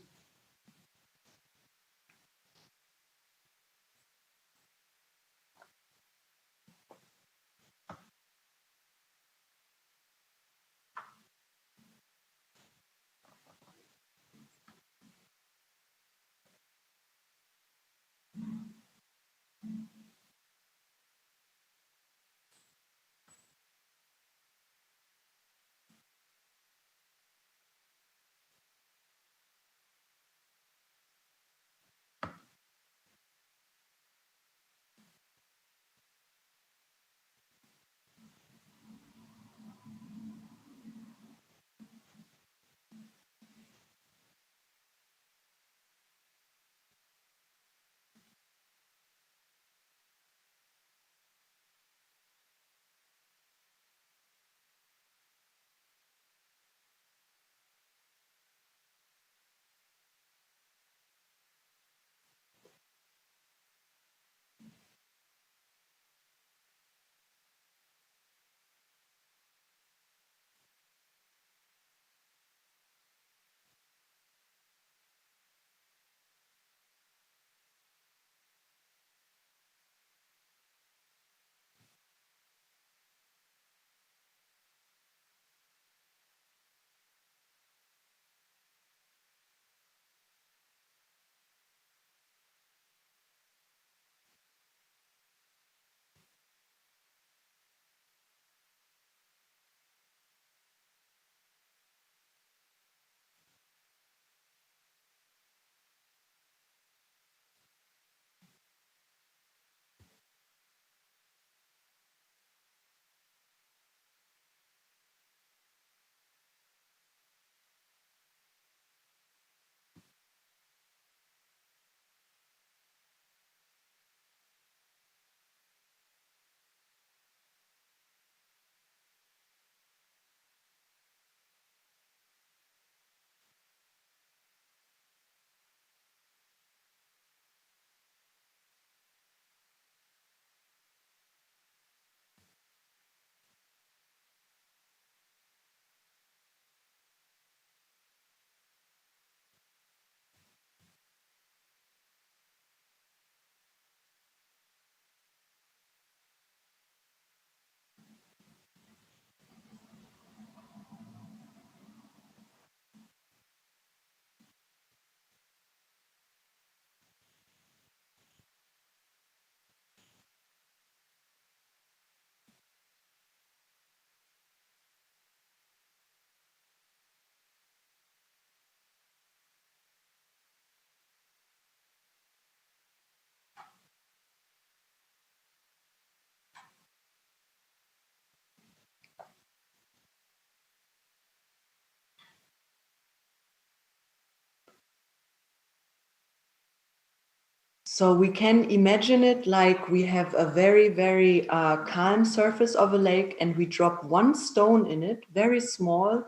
So we can imagine it like we have a very, very calm surface of a lake, and we drop one stone in it, very small,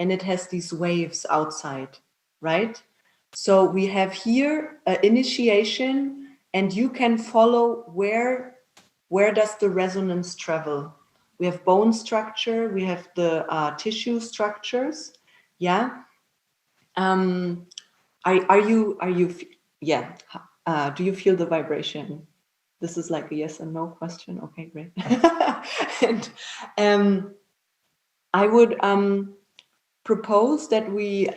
and it has these waves outside, right? So we have here an initiation, and you can follow where does the resonance travel. We have bone structure, we have the tissue structures, yeah. Are you yeah? Do you feel the vibration? This is like a yes and no question. Okay, great. And I would propose that we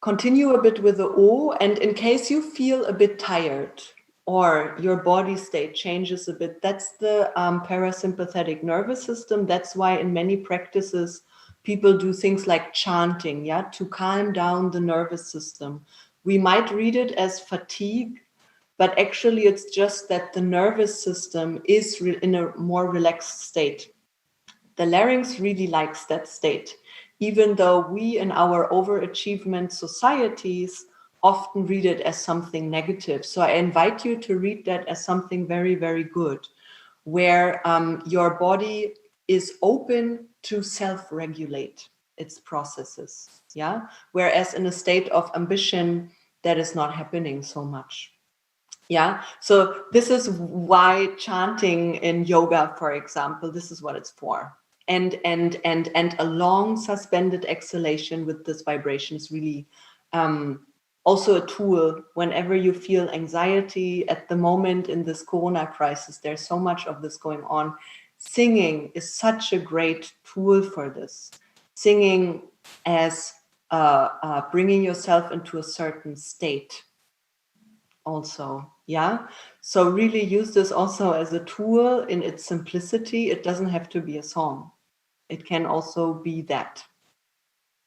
continue a bit with the O, and in case you feel a bit tired or your body state changes a bit, that's the parasympathetic nervous system. That's why in many practices people do things like chanting, yeah, to calm down the nervous system. We might read it as fatigue, but actually it's just that the nervous system is in a more relaxed state. The larynx really likes that state, even though we in our overachievement societies often read it as something negative. So I invite you to read that as something very, very good, where your body is open to self-regulate its processes, yeah? Whereas in a state of ambition, that is not happening so much. Yeah, so this is why chanting in yoga, for example, this is what it's for. And a long suspended exhalation with this vibration is really also a tool whenever you feel anxiety at the moment in this Corona crisis. There's so much of this going on. Singing is such a great tool for this. Singing as bringing yourself into a certain state also, yeah? So really use this also as a tool in its simplicity. It doesn't have to be a song. It can also be that.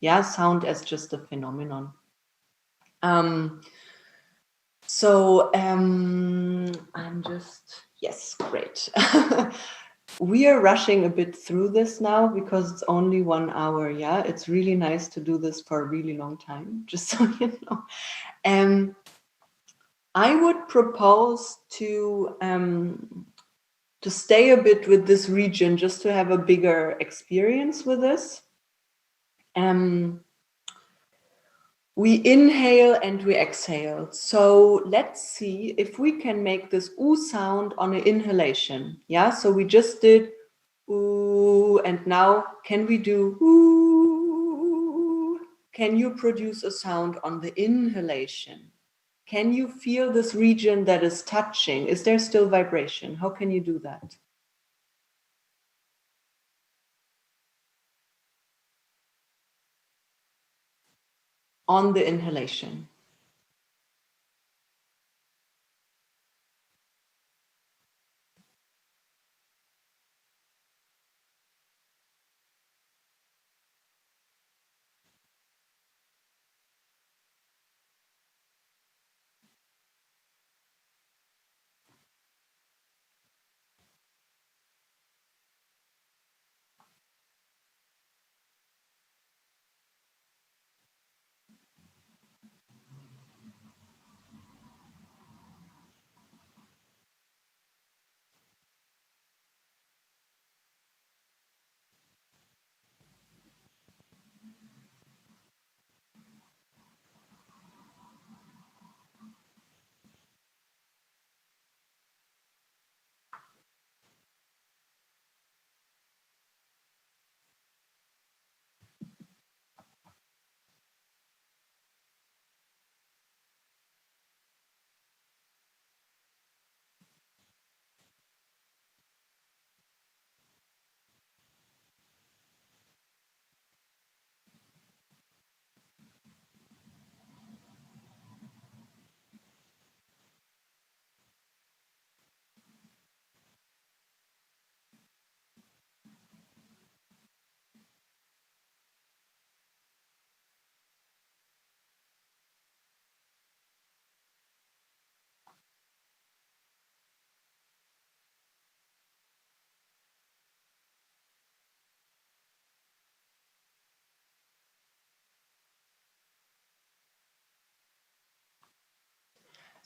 Yeah, sound as just a phenomenon. I'm just, yes, great. We are rushing a bit through this now because it's only 1 hour. Yeah, it's really nice to do this for a really long time, just so you know. I would propose to stay a bit with this region just to have a bigger experience with this. We inhale and we exhale. So let's see if we can make this oo sound on an inhalation. Yeah, so we just did ooh, and now can we do ooh? Can you produce a sound on the inhalation? Can you feel this region that is touching? Is there still vibration? How can you do that? On the inhalation.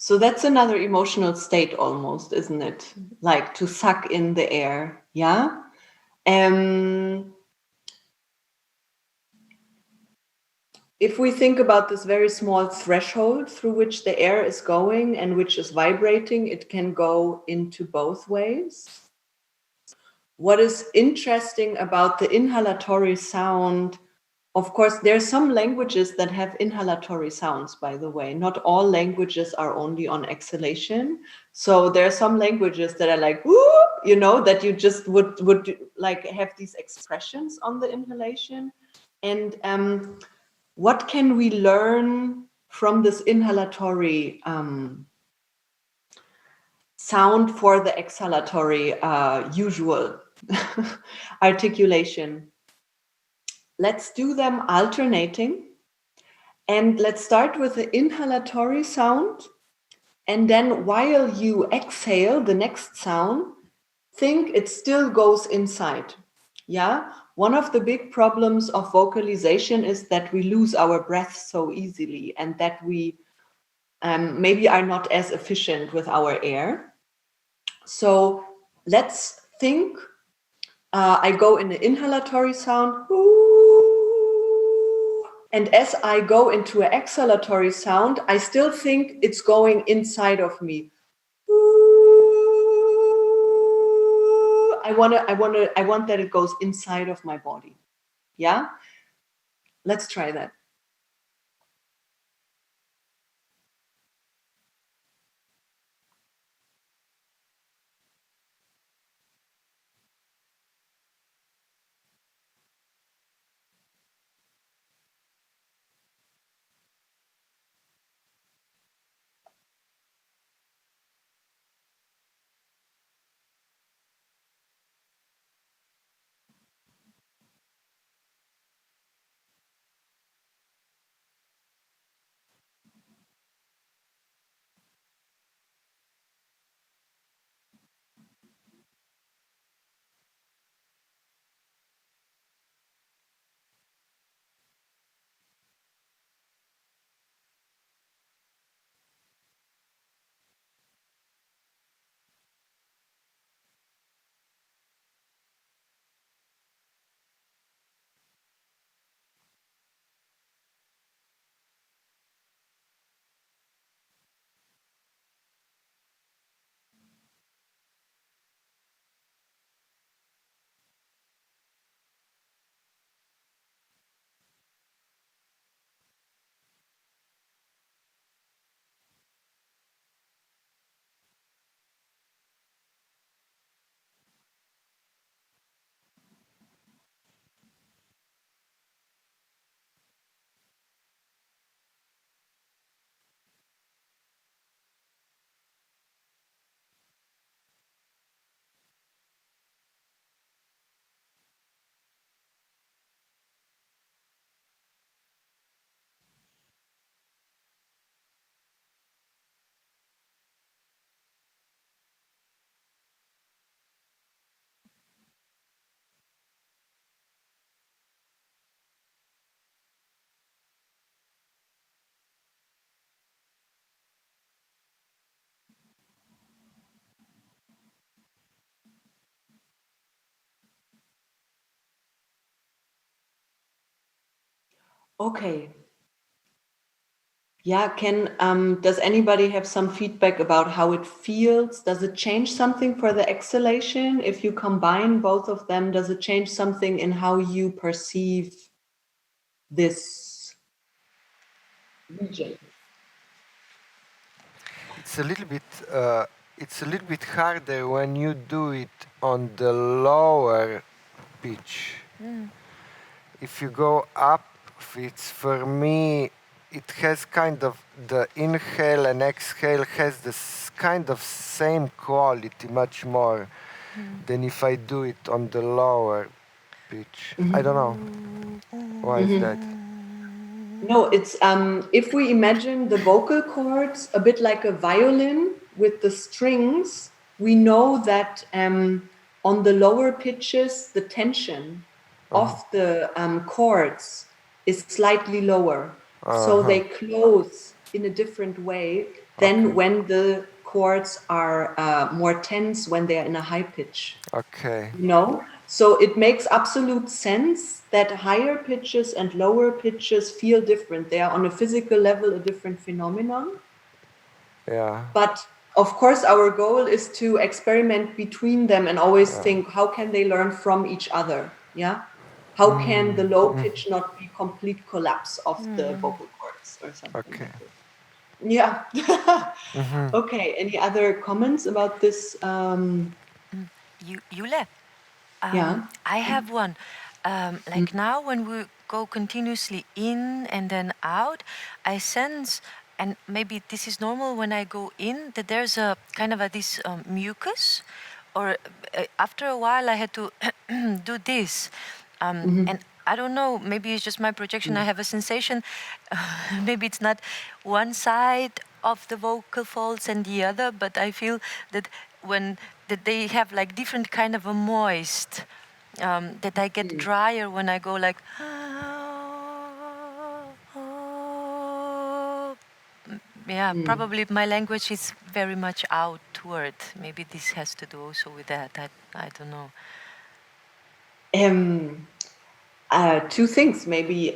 So that's another emotional state almost, isn't it? Like to suck in the air, yeah? If we think about this very small threshold through which the air is going and which is vibrating, it can go into both ways. What is interesting about the inhalatory sound, of course, there are some languages that have inhalatory sounds, by the way. Not all languages are only on exhalation. So there are some languages that are like, whoop, you know, that you just would like have these expressions on the inhalation. And what can we learn from this inhalatory sound for the exhalatory usual articulation? Let's do them alternating. And let's start with the inhalatory sound. And then while you exhale the next sound, think it still goes inside. Yeah. One of the big problems of vocalization is that we lose our breath so easily, and that we maybe are not as efficient with our air. So let's think. I go in the inhalatory sound, and as I go into an exhalatory sound, I still think it's going inside of me. I want that it goes inside of my body. Yeah? Let's try that. Okay. Yeah, does anybody have some feedback about how it feels? Does it change something for the exhalation? If you combine both of them, does it change something in how you perceive this region? It's a little bit. It's a little bit harder when you do it on the lower pitch. If you go up, it's for me. It has kind of the inhale and exhale has this kind of same quality, much more than if I do it on the lower pitch. I don't know. Why is that? No, it's if we imagine the vocal cords a bit like a violin with the strings, we know that on the lower pitches, the tension of the chords is slightly lower. So they close in a different way than when the chords are more tense when they are in a high pitch. Okay. You know? So it makes absolute sense that higher pitches and lower pitches feel different. They are on a physical level a different phenomenon. Yeah. But of course, our goal is to experiment between them and always think, how can they learn from each other? Yeah. How can the low pitch not be complete collapse of the vocal cords or something? Okay. Like this? Yeah. Okay. Any other comments about this? Jule, Yeah. I have one. Like now, when we go continuously in and then out, I sense, and maybe this is normal when I go in, that there's a kind of this mucus, or after a while I had to do this, and I don't know. Maybe it's just my projection. I have a sensation. Maybe it's not one side of the vocal folds and the other, but I feel that that they have like different kind of a moist, that I get drier when I go like, yeah, probably my language is very much outward. Maybe this has to do also with that. I don't know. Two things, maybe.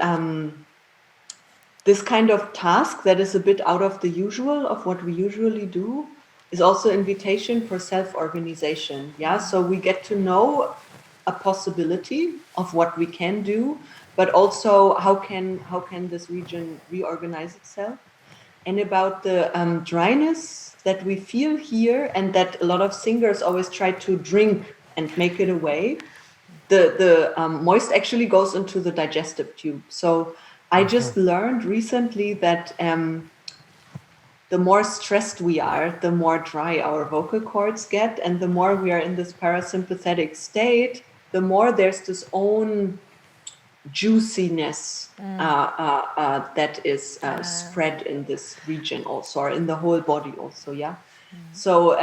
This kind of task that is a bit out of the usual of what we usually do is also invitation for self-organization. Yeah, so we get to know a possibility of what we can do, but also how can this region reorganize itself. And about the dryness that we feel here, and that a lot of singers always try to drink and make it away, the moist actually goes into the digestive tube. So I just learned recently that the more stressed we are, the more dry our vocal cords get, and the more we are in this parasympathetic state, the more there's this own juiciness that is spread in this region also, or in the whole body also, yeah? So,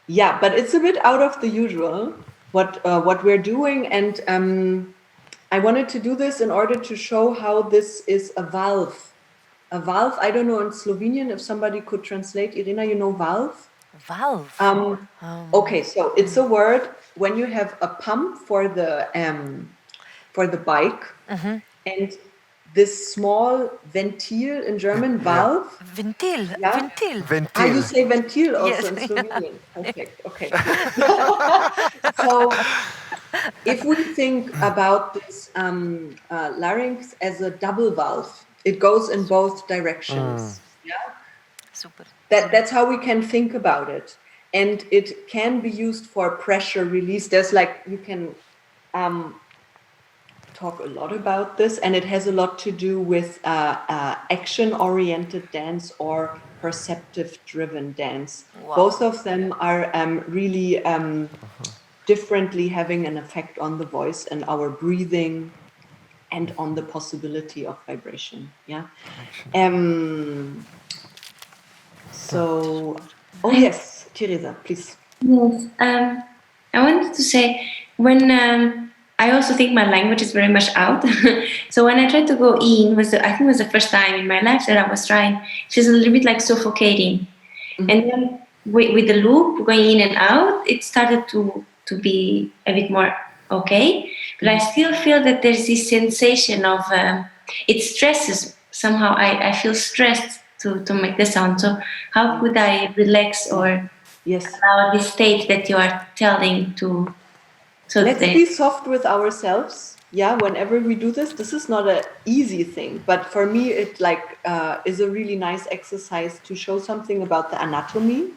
yeah, but it's a bit out of the usual, what we're doing, and I wanted to do this in order to show how this is a valve. A valve, I don't know in Slovenian if somebody could translate. Irena, you know valve? Valve? Okay, so it's a word when you have a pump for the bike, and this small ventil in German, valve. Ventil, Yeah? ventil. Ah, you say ventil also Yes. in Slovenian. Perfect, okay. So if we think about this larynx as a double valve, it goes in both directions. Yeah? Super. That's how we can think about it. And it can be used for pressure release. There's like, you can talk a lot about this, and it has a lot to do with action-oriented dance or perceptive-driven dance. Wow. Both of them are really differently having an effect on the voice and our breathing and on the possibility of vibration. Yeah. So, oh yes, Teresa, please. Yes. I wanted to say, when I also think my language is very much out. So when I tried to go in, I think it was the first time in my life that I was trying. It was a little bit like suffocating, and then with the loop going in and out, it started to be a bit more okay. But I still feel that there's this sensation of it stresses somehow. I feel stressed to make the sound. So how could I relax or allow this state that you are telling to? So let's be soft with ourselves. Yeah, whenever we do this is not an easy thing, but for me it is a really nice exercise to show something about the anatomy,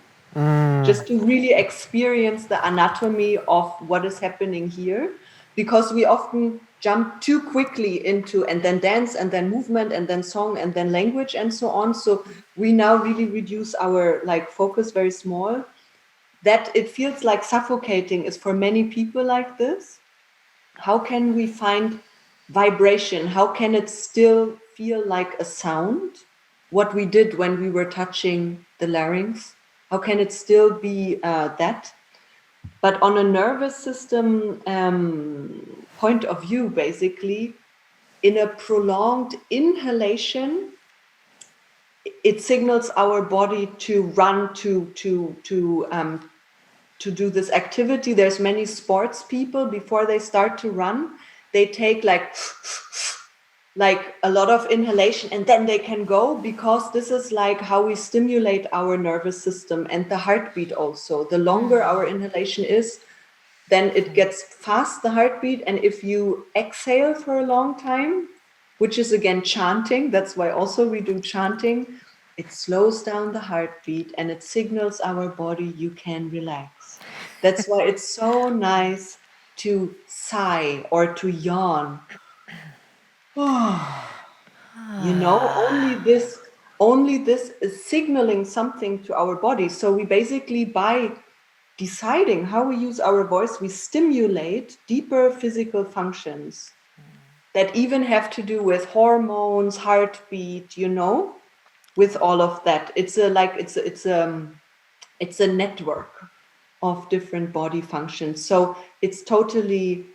just to really experience the anatomy of what is happening here, because we often jump too quickly into and then dance and then movement and then song and then language and so on. So we now really reduce our focus very small. That it feels like suffocating is for many people like this. How can we find vibration? How can it still feel like a sound? What we did when we were touching the larynx, how can it still be that? But on a nervous system point of view, basically, in a prolonged inhalation, it signals our body to run to do this activity. There's many sports people, before they start to run, they take like a lot of inhalation and then they can go, because this is like how we stimulate our nervous system and the heartbeat also. The longer our inhalation is, then it gets fast, the heartbeat. And if you exhale for a long time, which is again chanting, that's why also we do chanting, it slows down the heartbeat and it signals our body you can relax. That's why it's so nice to sigh or to yawn. You know, only this is signaling something to our body. So we basically, by deciding how we use our voice, we stimulate deeper physical functions that even have to do with hormones, heartbeat, you know. with all of that. It's a network of different body functions. So it's totally,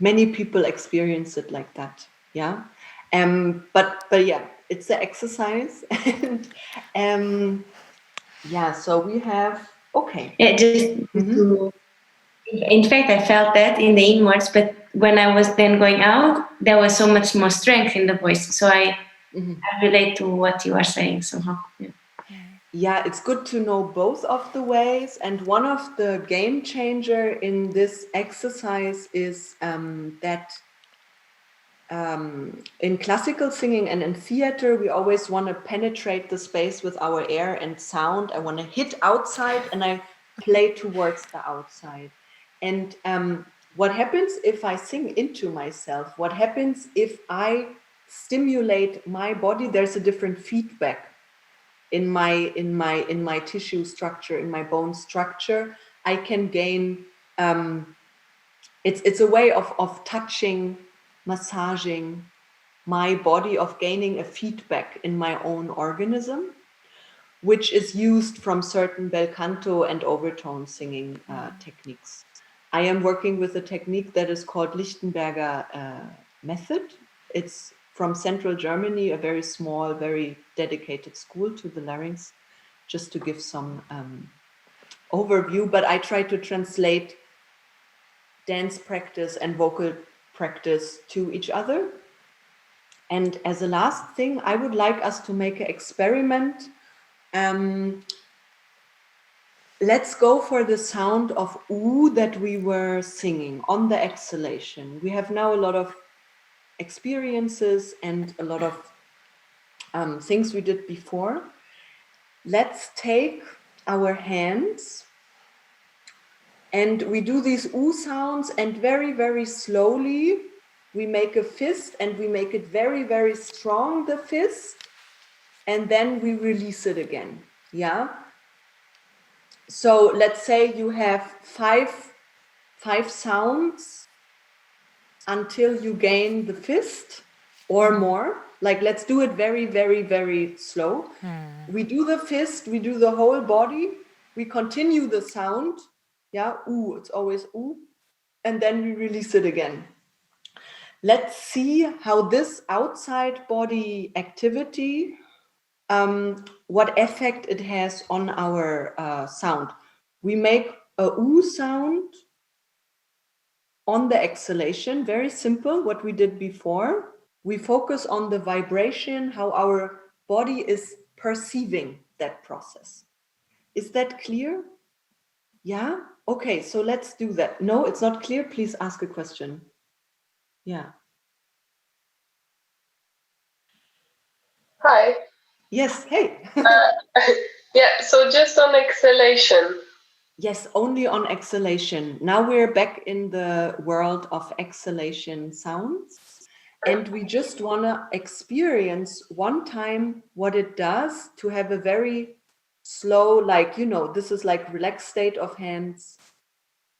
many people experience it like that. Yeah. But yeah, it's the exercise. And yeah, so we have, okay. Yeah, in fact, I felt that in the inwards, but when I was then going out, there was so much more strength in the voice. So I relate to what you are saying somehow. Yeah. Yeah, it's good to know both of the ways. And one of the game changer in this exercise is that in classical singing and in theater, we always want to penetrate the space with our air and sound. I want to hit outside and I play towards the outside. And what happens if I sing into myself? What happens if I stimulate my body? There's a different feedback in my tissue structure, in my bone structure. I can gain, it's a way of touching, massaging my body, of gaining a feedback in my own organism, which is used from certain bel canto and overtone singing techniques. I am working with a technique that is called Lichtenberger method. It's from central Germany, a very small, very dedicated school to the larynx, just to give some overview. But I try to translate dance practice and vocal practice to each other. And as a last thing, I would like us to make an experiment. Let's go for the sound of oo that we were singing on the exhalation. We have now a lot of experiences and a lot of things we did before. Let's take our hands and we do these oo sounds, and very, very slowly we make a fist and we make it very, very strong, the fist, and then we release it again. Yeah. So let's say you have five sounds until you gain the fist or more. Like, let's do it very, very, very slow. We do the fist, we do the whole body, we continue the sound. Yeah, ooh, it's always ooh. And then we release it again. Let's see how this outside body activity, what effect it has on our sound. We make a oo sound on the exhalation, very simple, what we did before. We focus on the vibration, how our body is perceiving that process. Is that clear? Yeah? Okay, so let's do that. No, it's not clear. Please ask a question. Yeah. Hi. Yes, hey. Yeah, so just on exhalation. Yes, only on exhalation. Now we're back in the world of exhalation sounds. And we just want to experience one time what it does to have a very slow, like, this is like relaxed state of hands.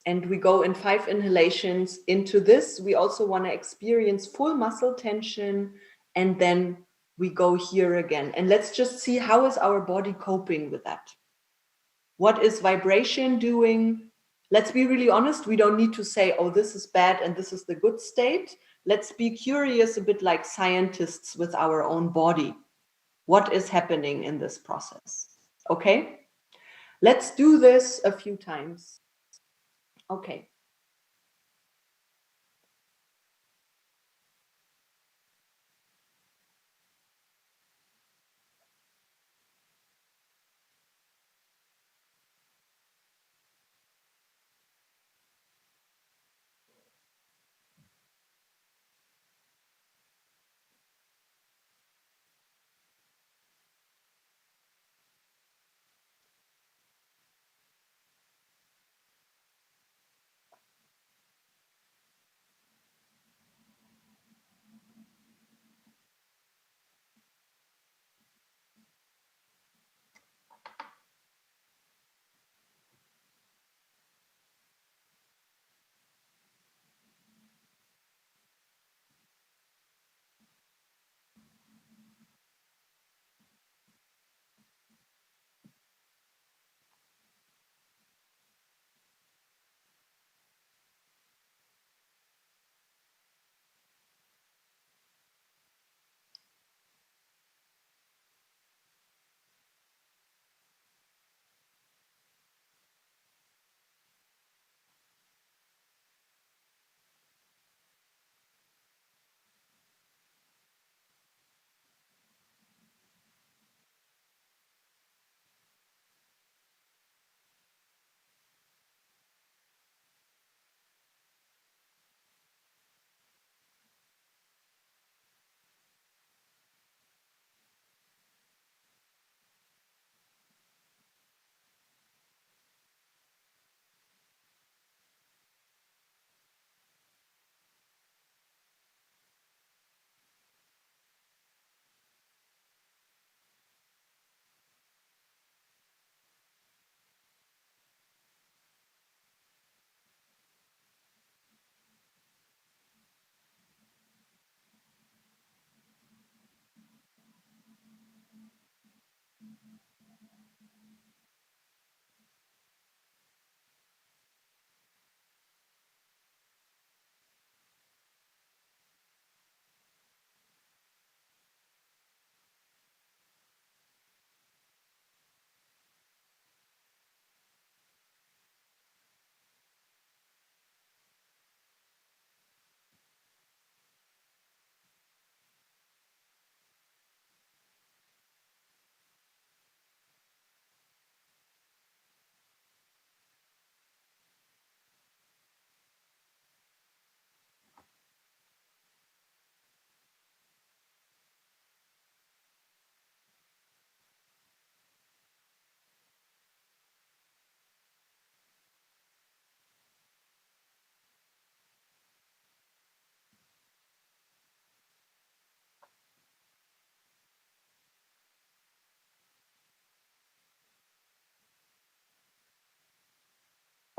And we go in 5 inhalations into this. We also want to experience full muscle tension. And then we go here again. And let's just see, how is our body coping with that? What is vibration doing? Let's be really honest. We don't need to say, oh, this is bad and this is the good state. Let's be curious, a bit like scientists with our own body. What is happening in this process? Okay? Let's do this a few times. Okay.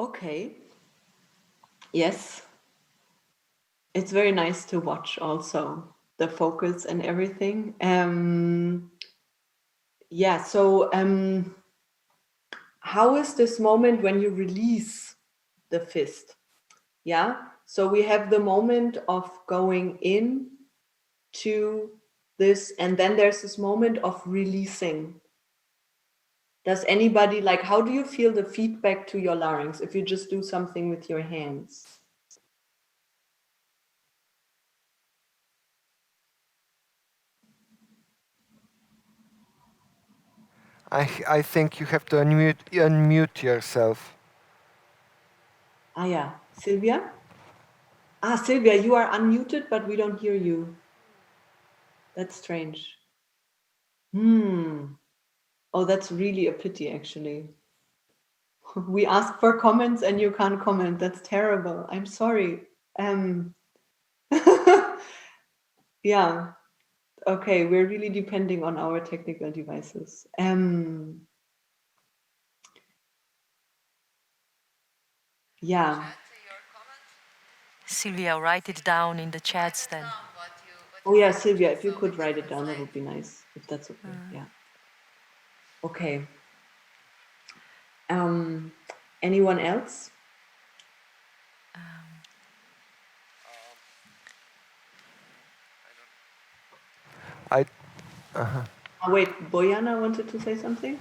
Okay. Yes. It's very nice to watch also the focus and everything. Yeah, so how is this moment when you release the fist? Yeah, so we have the moment of going in to this, and then there's this moment of releasing. Does anybody, like, how do you feel the feedback to your larynx if you just do something with your hands? I think you have to unmute yourself. Ah, yeah. Sylvia? Ah, Sylvia, you are unmuted, but we don't hear you. That's strange. Oh, that's really a pity, actually. We ask for comments and you can't comment. That's terrible. I'm sorry. Yeah. Okay, we're really depending on our technical devices. Yeah. Sylvia, write it down in the chats then. Oh yeah, Sylvia, if you could write it down, that would be nice. If that's okay. Yeah. Okay. Anyone else? Oh, wait, Bojana wanted to say something?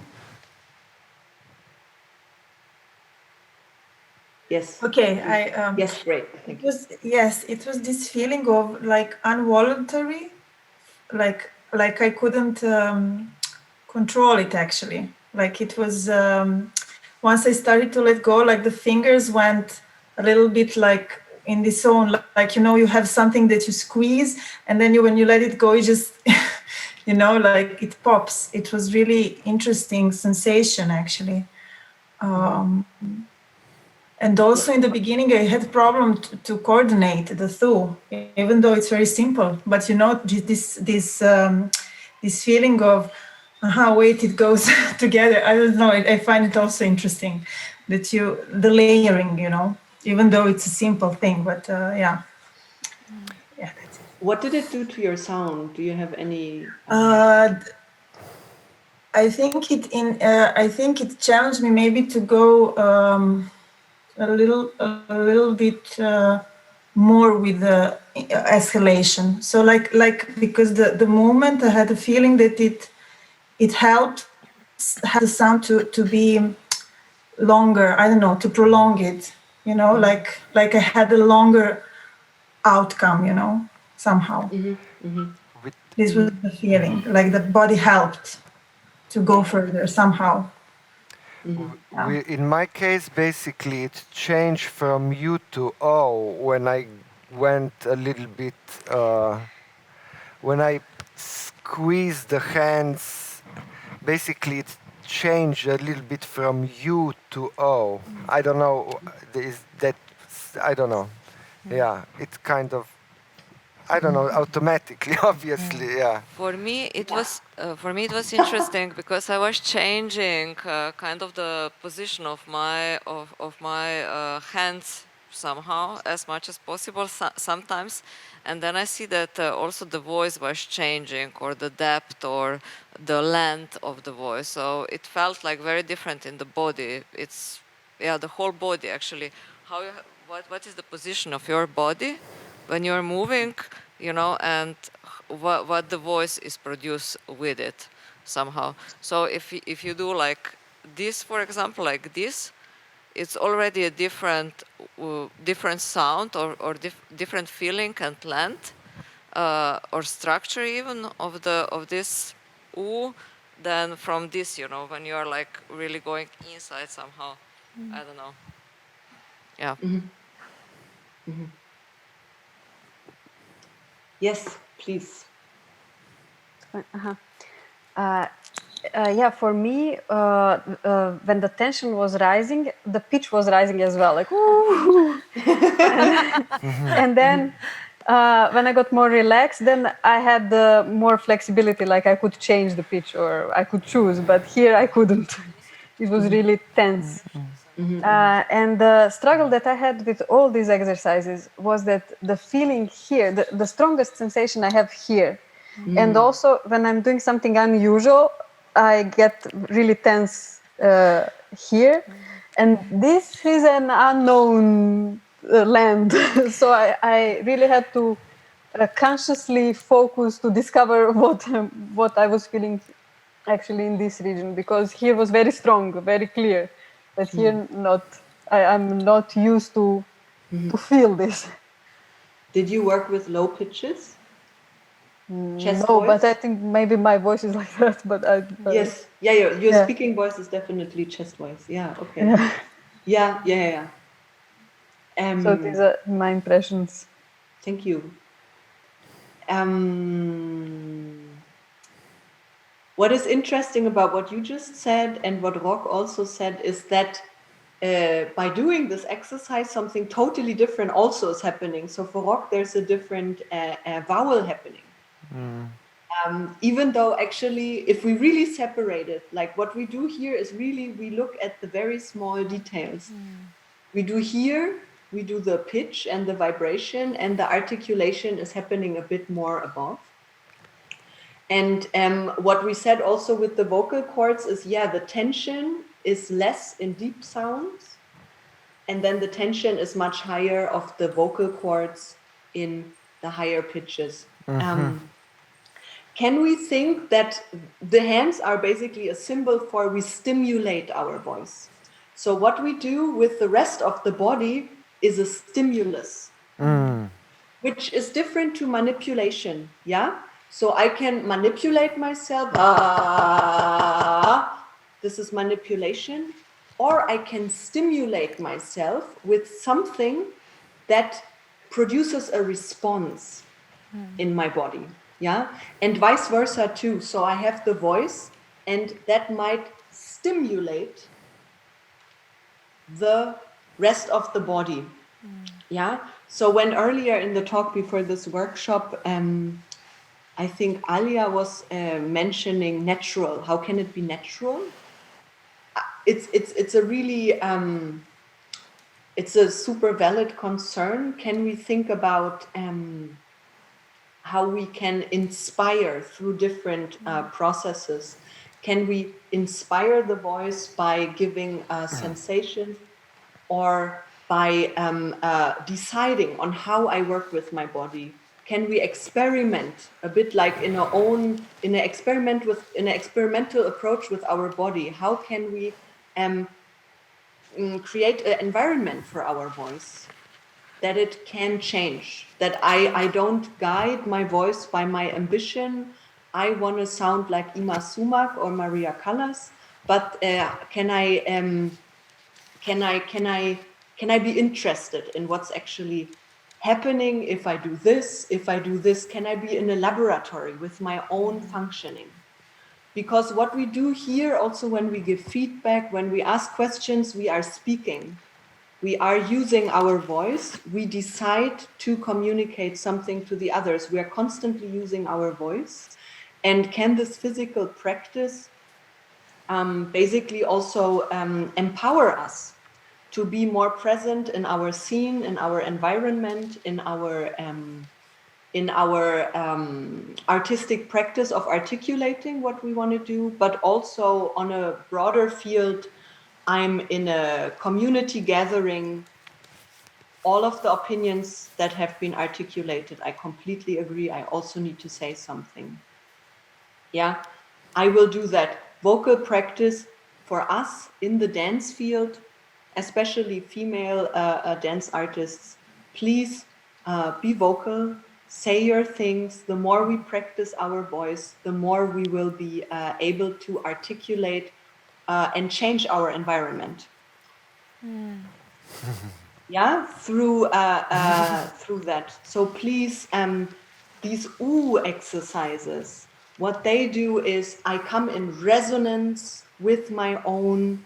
Yes. Okay, yes, great. Thank you. It was this feeling of like involuntary, like I couldn't control it actually. Like it was once I started to let go, like the fingers went a little bit like in this zone, like you have something that you squeeze, and then when you let it go, you just like it pops. It was really interesting sensation actually. And also in the beginning, I had problem to coordinate the two, even though it's very simple. But this feeling of, wait, it goes together. I don't know. I find it also interesting that the layering, even though it's a simple thing. But yeah, that's it. What did it do to your sound? Do you have any? I think it challenged me maybe to go. A little bit more with the escalation. So like because the moment I had the feeling that it helped the sound to be longer. I don't know, to prolong it. Like I had a longer outcome. Somehow. This was the feeling. Like the body helped to go further somehow. In my case, basically, it changed from U to O when I went a little bit, when I squeezed the hands, basically it changed a little bit from U to O. I don't know, I don't know. Yeah, it's kind of, I don't know, automatically, obviously, yeah. For me, it was interesting because I was changing kind of the position of my hands somehow as much as possible sometimes, and then I see that also the voice was changing, or the depth or the length of the voice. So it felt like very different in the body. It's the whole body actually. What is the position of your body when you're moving, and what the voice is produced with it somehow. So if you do like this, for example, like this, it's already a different sound or different feeling and length or structure even of this oo than from this, when you're like really going inside somehow. I don't know. Yeah. Yes, please. Yeah, for me, when the tension was rising, the pitch was rising as well, like ooh. And then when I got more relaxed, then I had more flexibility, like I could change the pitch or I could choose, but here I couldn't. It was really tense. And the struggle that I had with all these exercises was that the feeling here, the strongest sensation I have here. And also when I'm doing something unusual, I get really tense here. And this is an unknown land. So I really had to consciously focus to discover what I was feeling actually in this region, because here was very strong, very clear, but here not. I'm not used to feel this. Did you work with low pitches? Chest No, voice? but I think maybe my voice is like that. But yes, your speaking voice is definitely chest voice. Yeah, okay. Yeah. So these are my impressions. Thank you. What is interesting about what you just said and what Rock also said is that by doing this exercise, something totally different also is happening. So for Rock, there's a different vowel happening. Even though actually, if we really separate it, like what we do here is really, we look at the very small details. We do here, we do the pitch and the vibration, and the articulation is happening a bit more above. And what we said also with the vocal cords is, the tension is less in deep sounds, and then the tension is much higher of the vocal cords in the higher pitches. Can we think that the hands are basically a symbol for we stimulate our voice? So what we do with the rest of the body is a stimulus, which is different to manipulation, So I can manipulate myself, this is manipulation, or I can stimulate myself with something that produces a response in my body, and vice versa too. So I have the voice, and that might stimulate the rest of the body, So when earlier in the talk before this workshop, I think Alia was mentioning natural. How can it be natural? It's a really it's a super valid concern. Can we think about how we can inspire through different processes? Can we inspire the voice by giving sensations, or by deciding on how I work with my body? Can we experiment a bit like in an experimental approach with our body? How can we create an environment for our voice that it can change, that I don't guide my voice by my ambition? I want to sound like Ima Sumac or Maria Callas, but can I be interested in what's actually happening if I do this? If I do this, can I be in a laboratory with my own functioning? Because what we do here also, when we give feedback, when we ask questions, we are speaking. We are using our voice. We decide to communicate something to the others. We are constantly using our voice. And can this physical practice basically also empower us to be more present in our scene, in our environment, in our artistic practice of articulating what we want to do, but also on a broader field? I'm in a community gathering. All of the opinions that have been articulated, I completely agree. I also need to say something. I will do that. Vocal practice for us in the dance field, especially female dance artists, please be vocal, say your things. The more we practice our voice, the more we will be able to articulate and change our environment. Through that. So please, these exercises, what they do is I come in resonance with my own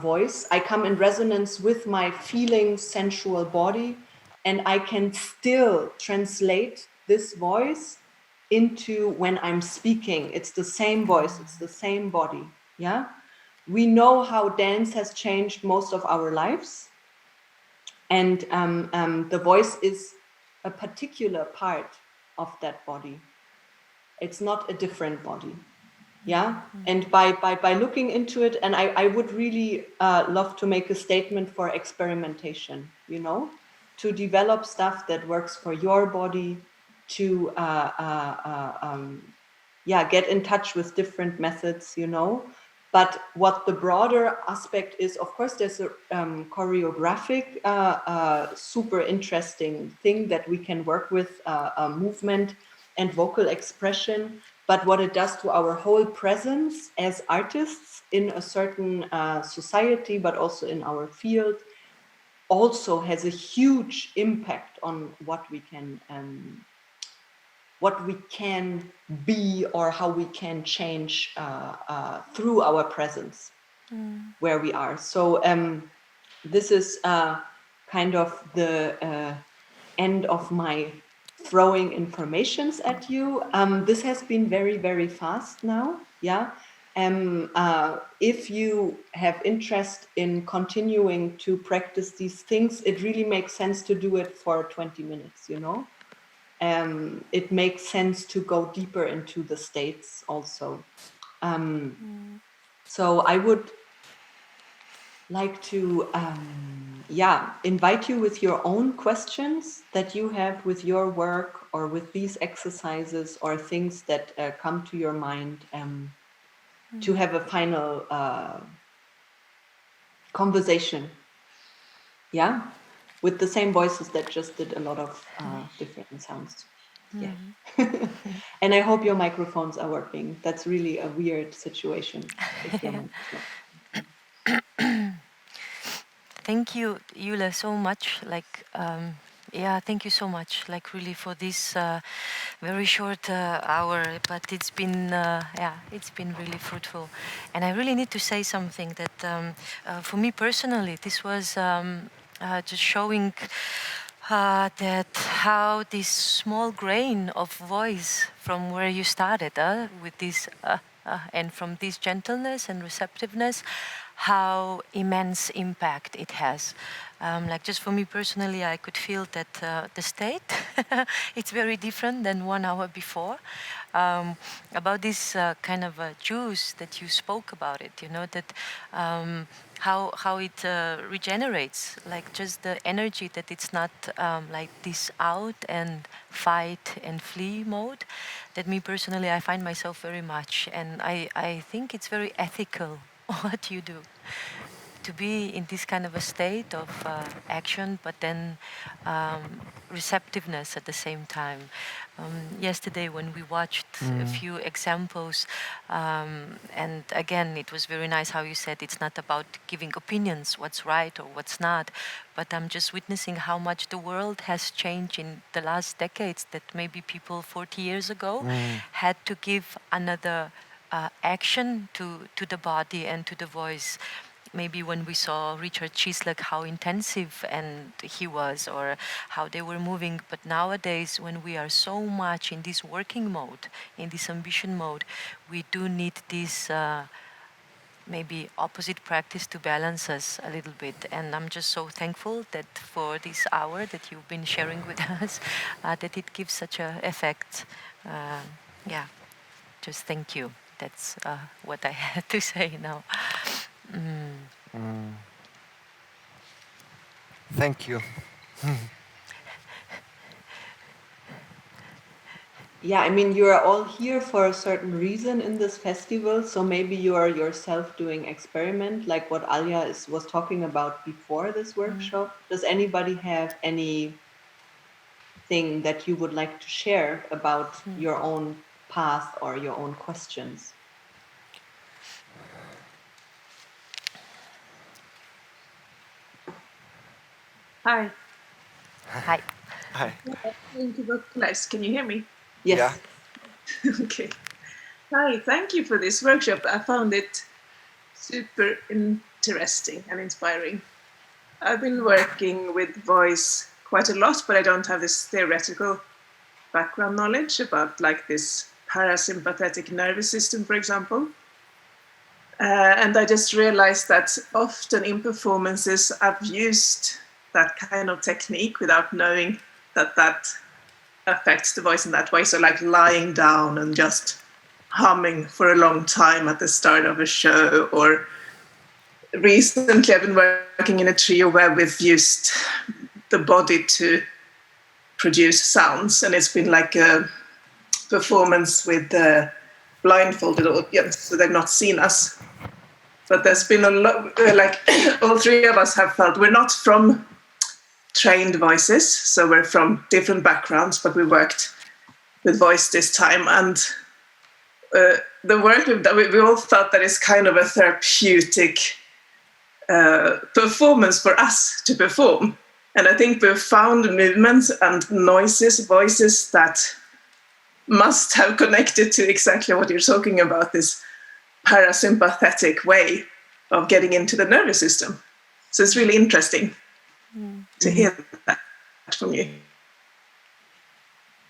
voice. I come in resonance with my feeling sensual body, and I can still translate this voice into when I'm speaking. It's the same voice, it's the same body, we know how dance has changed most of our lives. And the voice is a particular part of that body. It's not a different body. Yeah. And by looking into it, and I would really love to make a statement for experimentation, you know, to develop stuff that works for your body, to get in touch with different methods, you know. But what the broader aspect is, of course, there's a choreographic, super interesting thing that we can work with, movement and vocal expression. But what it does to our whole presence as artists in a certain society, but also in our field, also has a huge impact on what we can be, or how we can change through our presence where we are. So this is kind of the end of my throwing informations at you. This has been very, very fast now. Yeah. If you have interest in continuing to practice these things, it really makes sense to do it for 20 minutes, you know. It makes sense to go deeper into the states also. So I would like to invite you with your own questions that you have with your work or with these exercises or things that come to your mind, to have a final conversation, with the same voices that just did a lot of different sounds. Yeah. And I hope your microphones are working. That's really a weird situation if your microphone. Thank you, Jule, so much. Thank you so much. Like really for this very short hour, but it's been really fruitful. And I really need to say something that for me personally, this was just showing that how this small grain of voice from where you started with this and from this gentleness and receptiveness, how immense impact it has. Like just for me personally, I could feel that the state, it's very different than 1 hour before. About this kind of juice that you spoke about it, you know, that how it regenerates, like just the energy that it's not like this out and fight and flee mode, that me personally, I find myself very much. And I think it's very ethical what you do, to be in this kind of a state of action, but then receptiveness at the same time. Yesterday when we watched a few examples, and again, it was very nice how you said it's not about giving opinions, what's right or what's not, but I'm just witnessing how much the world has changed in the last decades, that maybe people 40 years ago had to give another action to the body and to the voice. Maybe when we saw Richard Chislik, how intensive and he was, or how they were moving. But nowadays, when we are so much in this working mode, in this ambition mode, we do need this maybe opposite practice to balance us a little bit. And I'm just so thankful that for this hour that you've been sharing with us, that it gives such an effect. Just thank you. That's what I had to say now. Thank you. Yeah, I mean, you are all here for a certain reason in this festival. So maybe you are yourself doing experiment, like what Alja was talking about before this workshop. Does anybody have anything that you would like to share about your own path or your own questions? Hi. Hi. Hi. Thank you, nice. Can you hear me? Yes. Yeah. Okay. Hi, thank you for this workshop. I found it super interesting and inspiring. I've been working with voice quite a lot, but I don't have this theoretical background knowledge about like this parasympathetic nervous system, for example. And I just realized that often in performances I've used that kind of technique without knowing that that affects the voice in that way. So like lying down and just humming for a long time at the start of a show, or recently I've been working in a trio where we've used the body to produce sounds, and it's been like a performance with the blindfolded audience, so they've not seen us. But there's been a lot, like all three of us have felt we're not from trained voices, so we're from different backgrounds, but we worked with voice this time. And the work we've done, we all felt that it's kind of a therapeutic performance for us to perform. And I think we've found movements and noises, voices that must have connected to exactly what you're talking about, this parasympathetic way of getting into the nervous system. So it's really interesting to hear that from you.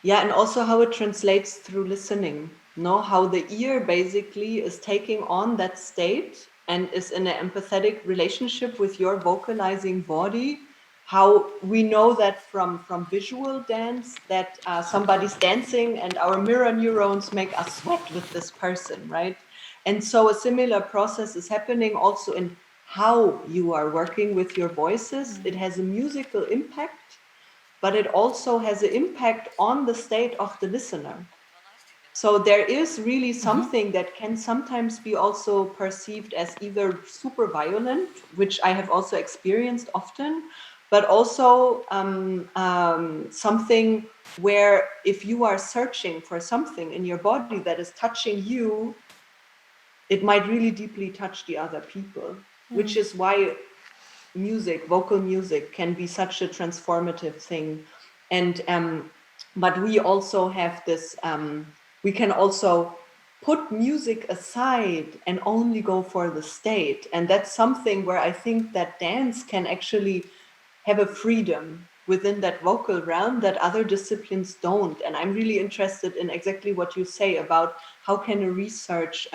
Yeah, and also how it translates through listening. Know how the ear basically is taking on that state and is in an empathetic relationship with your vocalizing body. How we know that from visual dance, that somebody's dancing and our mirror neurons make us sweat with this person, right? And so a similar process is happening also in how you are working with your voices. It has a musical impact, but it also has an impact on the state of the listener. So there is really something that can sometimes be also perceived as either super violent, which I have also experienced often, but also something where if you are searching for something in your body that is touching you, it might really deeply touch the other people, which is why music, vocal music, can be such a transformative thing. And but we also have this, we can also put music aside and only go for the state. And that's something where I think that dance can actually have a freedom within that vocal realm that other disciplines don't. And I'm really interested in exactly what you say about how can a research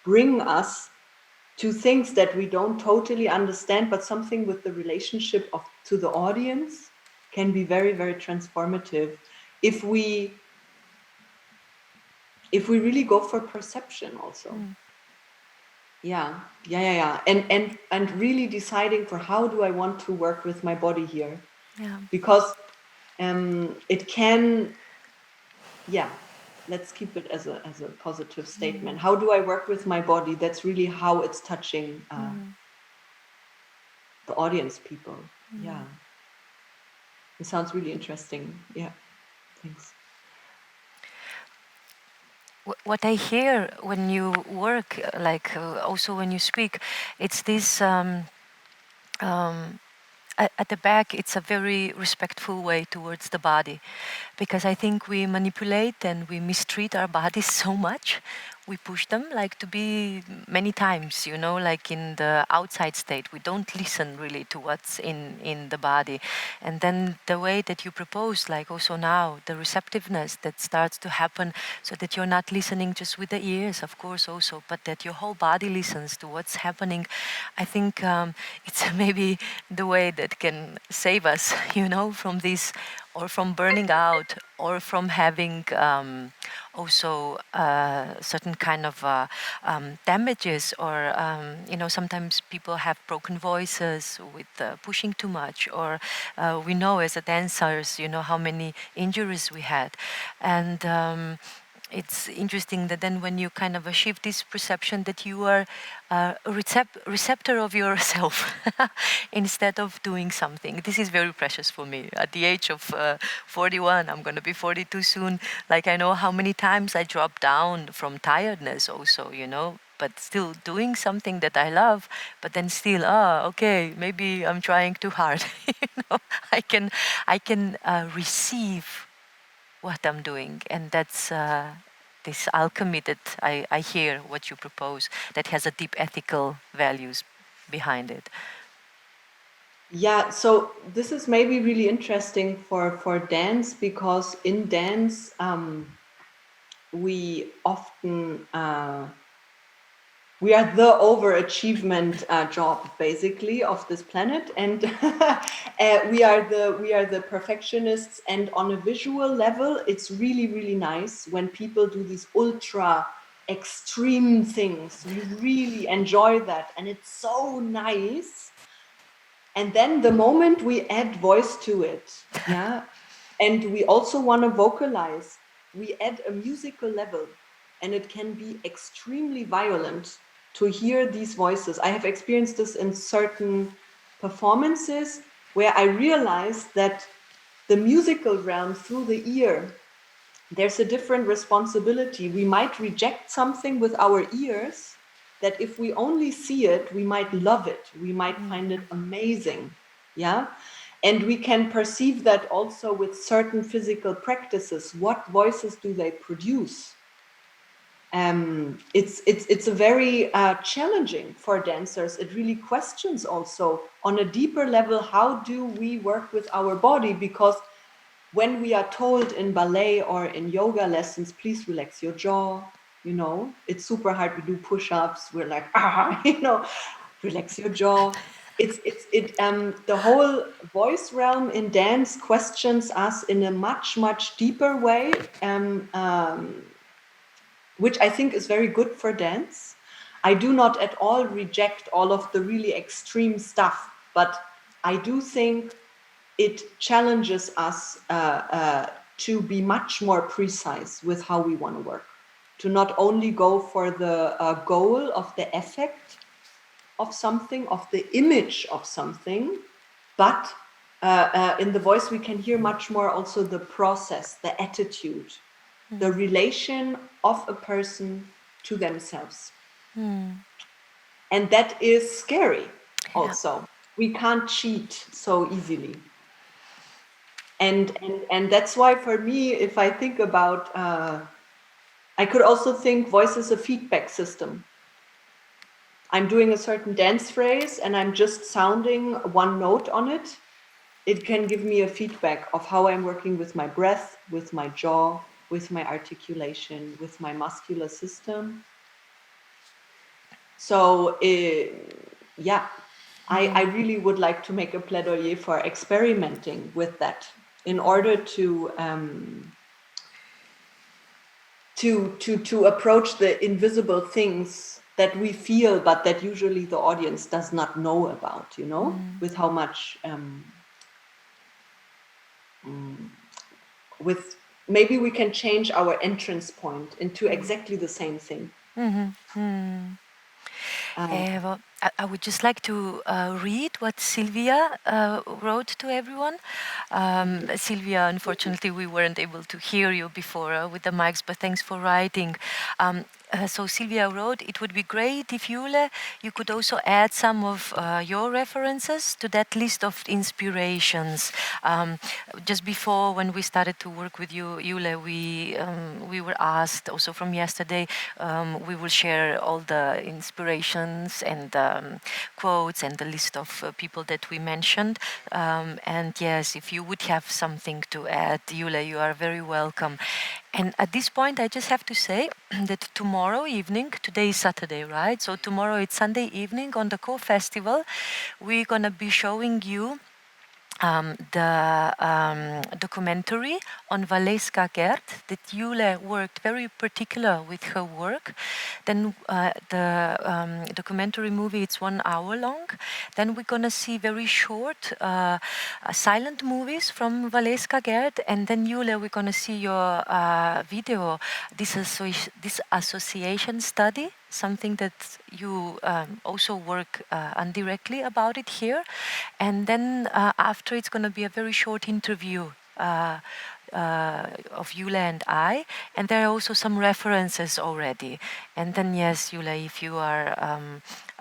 bring us to things that we don't totally understand, but something with the relationship to the audience can be very, very transformative if we really go for perception also. Yeah. And really deciding for how do I want to work with my body here. Yeah. Because it can, let's keep it as a positive statement. How do I work with my body? That's really how it's touching the audience people. Yeah. It sounds really interesting. Yeah. Thanks. What I hear when you work, like also when you speak, it's this. At the back, it's a very respectful way towards the body, because I think we manipulate and we mistreat our bodies so much. We push them like to be many times, like in the outside state. We don't listen really to what's in the body. And then the way that you propose, like also now, the receptiveness that starts to happen, so that you're not listening just with the ears, of course, also, but that your whole body listens to what's happening. I think it's maybe the way that can save us, from this, or from burning out, or from having also certain kind of damages, or sometimes people have broken voices with pushing too much, or we know as a dancers, how many injuries we had. And it's interesting that then when you kind of achieve this perception that you are a receptor of yourself instead of doing something. This is very precious for me. At the age of 41, I'm going to be 42 soon. Like, I know how many times I dropped down from tiredness also, but still doing something that I love, but then still, okay, maybe I'm trying too hard. I can receive what I'm doing, and that's this alchemy that I hear what you propose, that has a deep ethical values behind it. Yeah, so this is maybe really interesting for dance, because in dance we often we are the overachievement job basically of this planet, and we are the perfectionists. And on a visual level, it's really nice when people do these ultra extreme things. We really enjoy that, and it's so nice. And then the moment we add voice to it, yeah, and we also want to vocalize, we add a musical level, and it can be extremely violent to hear these voices. I have experienced this in certain performances where I realized that the musical realm through the ear, there's a different responsibility. We might reject something with our ears that if we only see it, we might love it. We might find it amazing. Yeah. And we can perceive that also with certain physical practices. What voices do they produce? It's a very challenging for dancers. It really questions also on a deeper level, how do we work with our body? Because when we are told in ballet or in yoga lessons, please relax your jaw, you know, it's super hard. We do push-ups. We're like, you know, relax your jaw. The whole voice realm in dance questions us in a much deeper way, which I think is very good for dance. I do not at all reject all of the really extreme stuff, but I do think it challenges us to be much more precise with how we want to work, to not only go for the goal of the effect of something, of the image of something, but in the voice we can hear much more also the process, the attitude, the relation of a person to themselves. And that is scary also. We can't cheat so easily. And that's why for me, if I think about, I could also think voice is a feedback system. I'm doing a certain dance phrase and I'm just sounding one note on it. It can give me a feedback of how I'm working with my breath, with my jaw, with my articulation, with my muscular system. So yeah, I really would like to make a plaidoyer for experimenting with that in order to approach the invisible things that we feel, but that usually the audience does not know about, you know, with how much, with maybe we can change our entrance point into exactly the same thing. Well, I would just like to read what Sylvia wrote to everyone. Sylvia, unfortunately, we weren't able to hear you before with the mics, but thanks for writing. So Sylvia wrote, it would be great if Jule, you could also add some of your references to that list of inspirations. Just before, when we started to work with you, Jule, we were asked also from yesterday, we will share all the inspirations and quotes and the list of people that we mentioned. And yes, if you would have something to add, Jule, you are very welcome. And at this point, I just have to say that tomorrow evening, today is Saturday, right? So tomorrow it's Sunday evening on the Co-Festival. We're going to be showing you the documentary on Valeska Gert that Jule worked very particular with her work. Then the documentary movie, it's 1 hour long. Then we're going to see very short silent movies from Valeska Gert. And then Jule, we're going to see your video, this association study, something that you also work indirectly about it here. And then after, it's going to be a very short interview of Jule and I, and there are also some references already. And then yes, Jule, if you are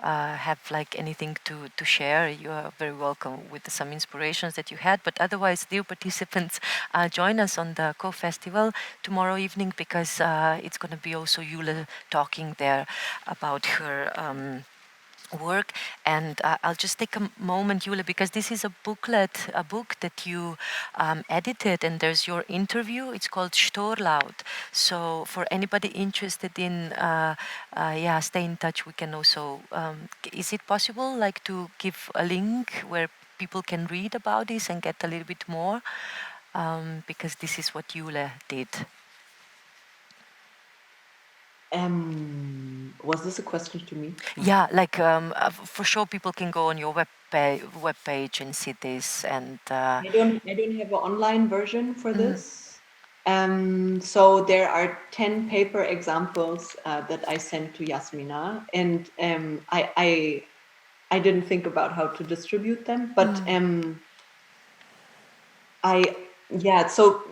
have like anything to share, you are very welcome with some inspirations that you had. But otherwise, dear participants, join us on the Co-Festival tomorrow evening, because it's going to be also Jule talking there about her work. And I'll just take a moment, Jule, because this is a book that you edited, and there's your interview. It's called Storlaut. So for anybody interested in, stay in touch. We can also, is it possible like to give a link where people can read about this and get a little bit more? Because this is what Jule did. Was this a question to me? Yeah, like for sure, people can go on your web page and see this. And I don't have an online version for this. So there are 10 paper examples that I sent to Jasmina, and I didn't think about how to distribute them, but so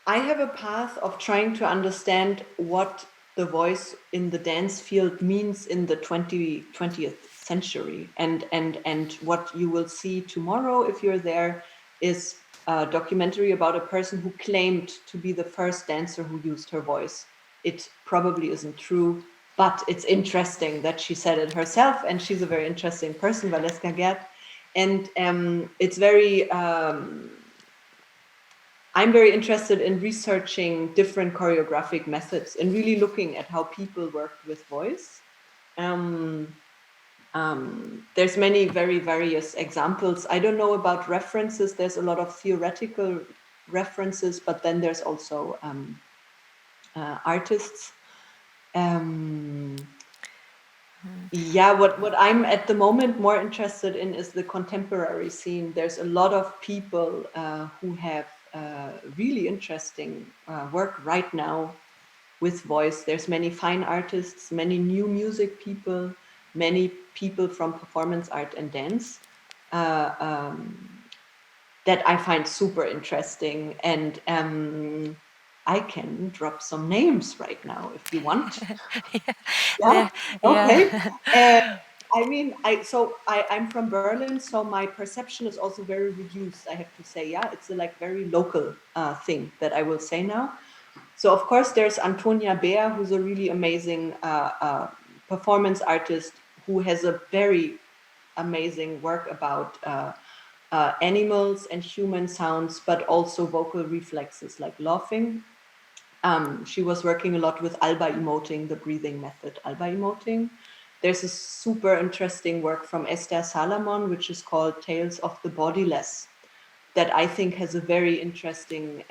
I have a path of trying to understand what the voice in the dance field means in the 20th century. And what you will see tomorrow, if you're there, is a documentary about a person who claimed to be the first dancer who used her voice. It probably isn't true, but it's interesting that she said it herself, and she's a very interesting person, Valeska Gert. And it's very... I'm very interested in researching different choreographic methods and really looking at how people work with voice. There's many very various examples. I don't know about references. There's a lot of theoretical references, but then there's also artists. What I'm at the moment more interested in is the contemporary scene. There's a lot of people who have really interesting work right now with voice. There's many fine artists, many new music people, many people from performance art and dance that I find super interesting. And I can drop some names right now if you want. Okay. I'm from Berlin, so my perception is also very reduced, I have to say. Yeah, it's a very local thing that I will say now. So of course there's Antonia Baehr, who's a really amazing performance artist who has a very amazing work about animals and human sounds, but also vocal reflexes like laughing. She was working a lot with alba emoting, the breathing method, alba emoting. There's a super interesting work from Esther Salomon, which is called Tales of the Bodiless, that I think has a very interesting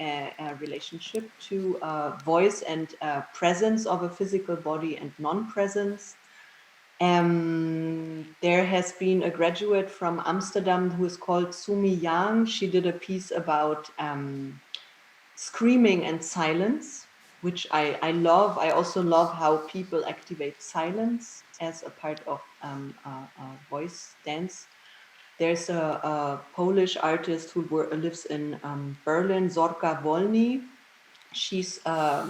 relationship to voice and presence of a physical body and non-presence. There has been a graduate from Amsterdam who is called Sumi Yang. She did a piece about screaming and silence, which I love. I also love how people activate silence as a part of voice dance. There's a Polish artist who lives in Berlin, Zorka Wolny. She's a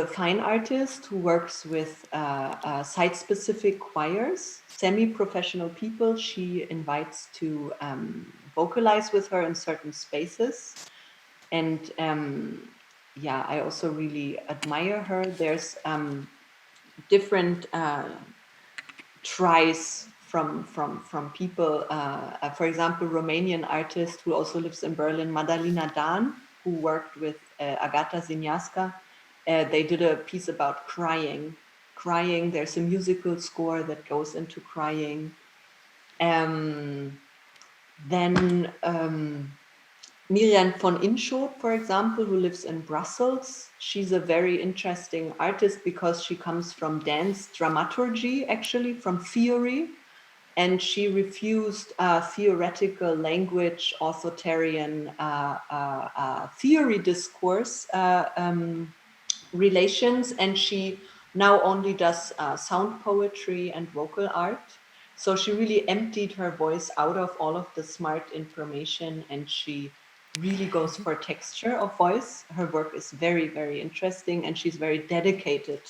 fine artist who works with site-specific choirs, semi-professional people she invites to vocalize with her in certain spaces. And I also really admire her. There's different tries from people. For example, Romanian artist who also lives in Berlin, Madalina Dan, who worked with Agata Zinyaska. They did a piece about crying. There's a musical score that goes into crying. Then Miriam von Inschot, for example, who lives in Brussels. She's a very interesting artist because she comes from dance dramaturgy, actually, from theory. And she refused theoretical language, authoritarian theory discourse relations. And she now only does sound poetry and vocal art. So she really emptied her voice out of all of the smart information, and she really goes for texture of voice. Her work is very, very interesting, and she's very dedicated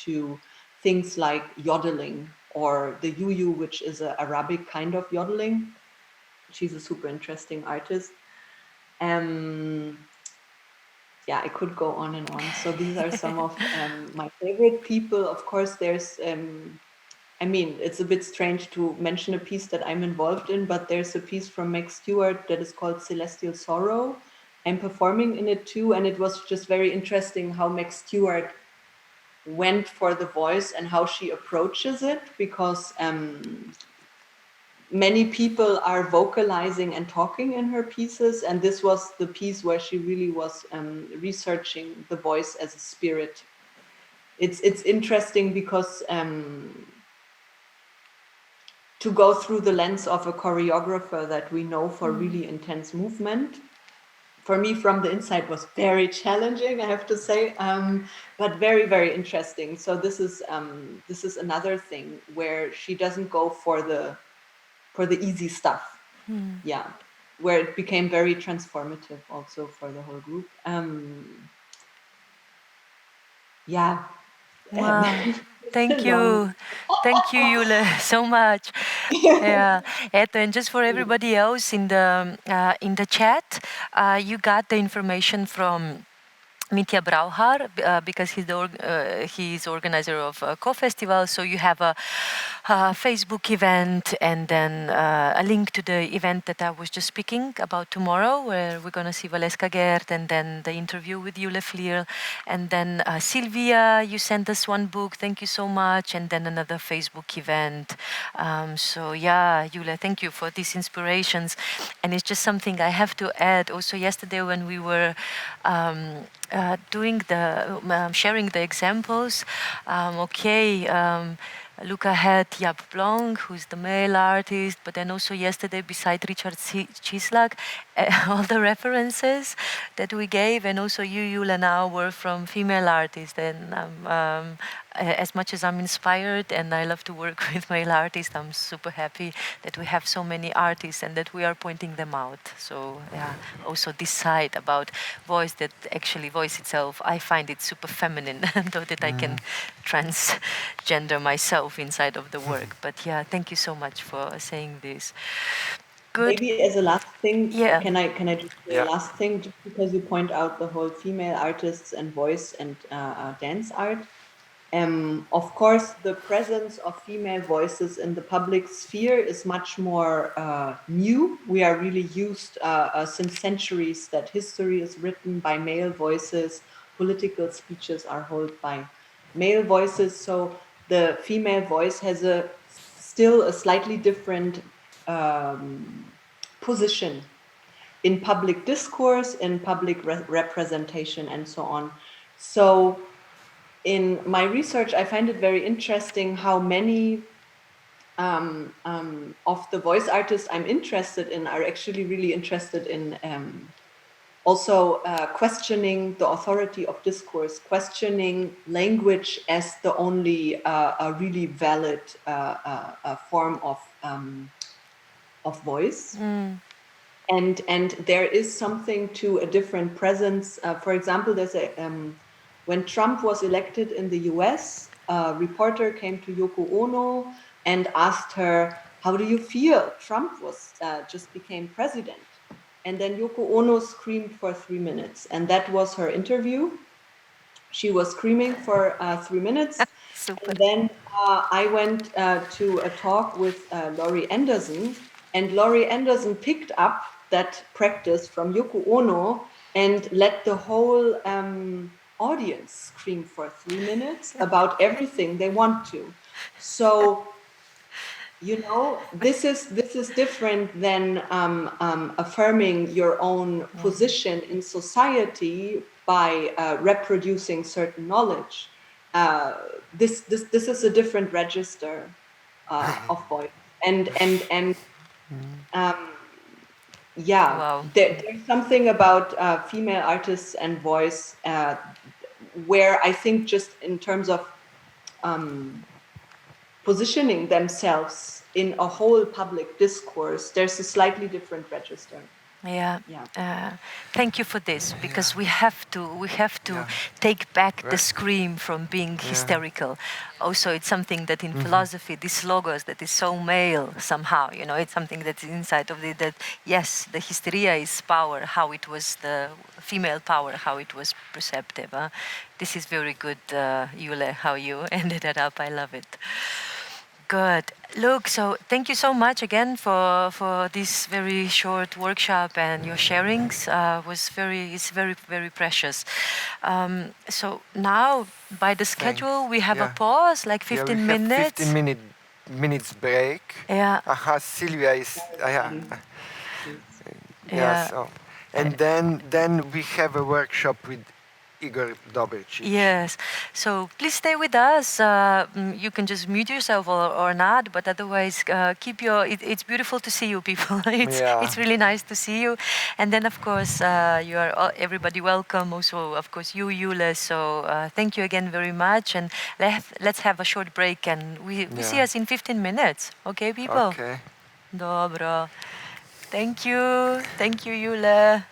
to things like yodeling or the yuyu, which is an Arabic kind of yodeling. She's a super interesting artist. I could go on and on. So these are some of my favorite people. Of course, there's I mean, it's a bit strange to mention a piece that I'm involved in, but there's a piece from Max Stewart that is called Celestial Sorrow. I'm performing in it too, and it was just very interesting how Max Stewart went for the voice and how she approaches it, because many people are vocalizing and talking in her pieces, and this was the piece where she really was researching the voice as a spirit. It's interesting because to go through the lens of a choreographer that we know for really intense movement, for me from the inside was very challenging, I have to say, but very, very interesting. So this is another thing where she doesn't go for the easy stuff. Yeah, where it became very transformative also for the whole group. Yeah. Wow. Thank you. Thank you, Jule, so much. Yeah. And just for everybody else in the chat, you got the information from Mitja Brauhar, because he's organizer of a co-festival. So you have a Facebook event, and then a link to the event that I was just speaking about tomorrow, where we're going to see Valeska Gert, and then the interview with Jule Flierl. And then Sylvia, you sent us one book. Thank you so much. And then another Facebook event. So yeah, Jule, thank you for these inspirations. And it's just something I have to add. Also yesterday when we were doing the sharing the examples. Luca had Jaap Blonk, who's the male artist, but then also yesterday beside Richard Cislak, all the references that we gave, and also you, Jule, now were from female artists. And as much as I'm inspired and I love to work with male artists, I'm super happy that we have so many artists and that we are pointing them out. So yeah, also this side about voice, that actually voice itself, I find it super feminine, though that I can transgender myself inside of the work. But yeah, thank you so much for saying this. Good. Maybe as a last thing, yeah. Can I just say a last thing, just because you point out the whole female artists and voice and dance art. Of course, the presence of female voices in the public sphere is much more new. We are really used since centuries that history is written by male voices, political speeches are held by male voices. So the female voice has still a slightly different position in public discourse, in public representation, and so on. So in my research, I find it very interesting how many of the voice artists I'm interested in are actually really interested in also questioning the authority of discourse, questioning language as the only a really valid form of voice. And there is something to a different presence. For example, there's when Trump was elected in the US, a reporter came to Yoko Ono and asked her, "How do you feel? Trump just became president." And then Yoko Ono screamed for 3 minutes, and that was her interview. She was screaming for 3 minutes. And then I went to a talk with Laurie Anderson, and Laurie Anderson picked up that practice from Yoko Ono and let the whole audience scream for 3 minutes about everything they want to. So, you know, this is different than affirming your own position in society by reproducing certain knowledge. This is a different register of voice, and yeah, wow. There's something about female artists and voice where I think just in terms of positioning themselves in a whole public discourse, there's a slightly different register. Yeah. Thank you for this, because we have to take back the scream from being hysterical. Also, it's something that in philosophy, this logos that is so male somehow, you know, it's something that's inside of it, that yes, the hysteria is power, how it was the female power, how it was perceptive. This is very good, Jule, how you ended it up. I love it. Good. Look, so thank you so much again for this very short workshop, and your sharings is very precious. So now by the schedule we have a pause, like 15 minutes. 15 minutes break. Yeah. Silvia is so. And then we have a workshop with Igor Dobricic. Yes. So please stay with us. You can just mute yourself or not, but otherwise keep your. It's beautiful to see you, people. It's really nice to see you. And then of course you are everybody welcome. Also of course you, Jule. So thank you again very much. And let's have a short break, and we see us in 15 minutes. Okay, people. Okay. Dobro. Thank you, Jule.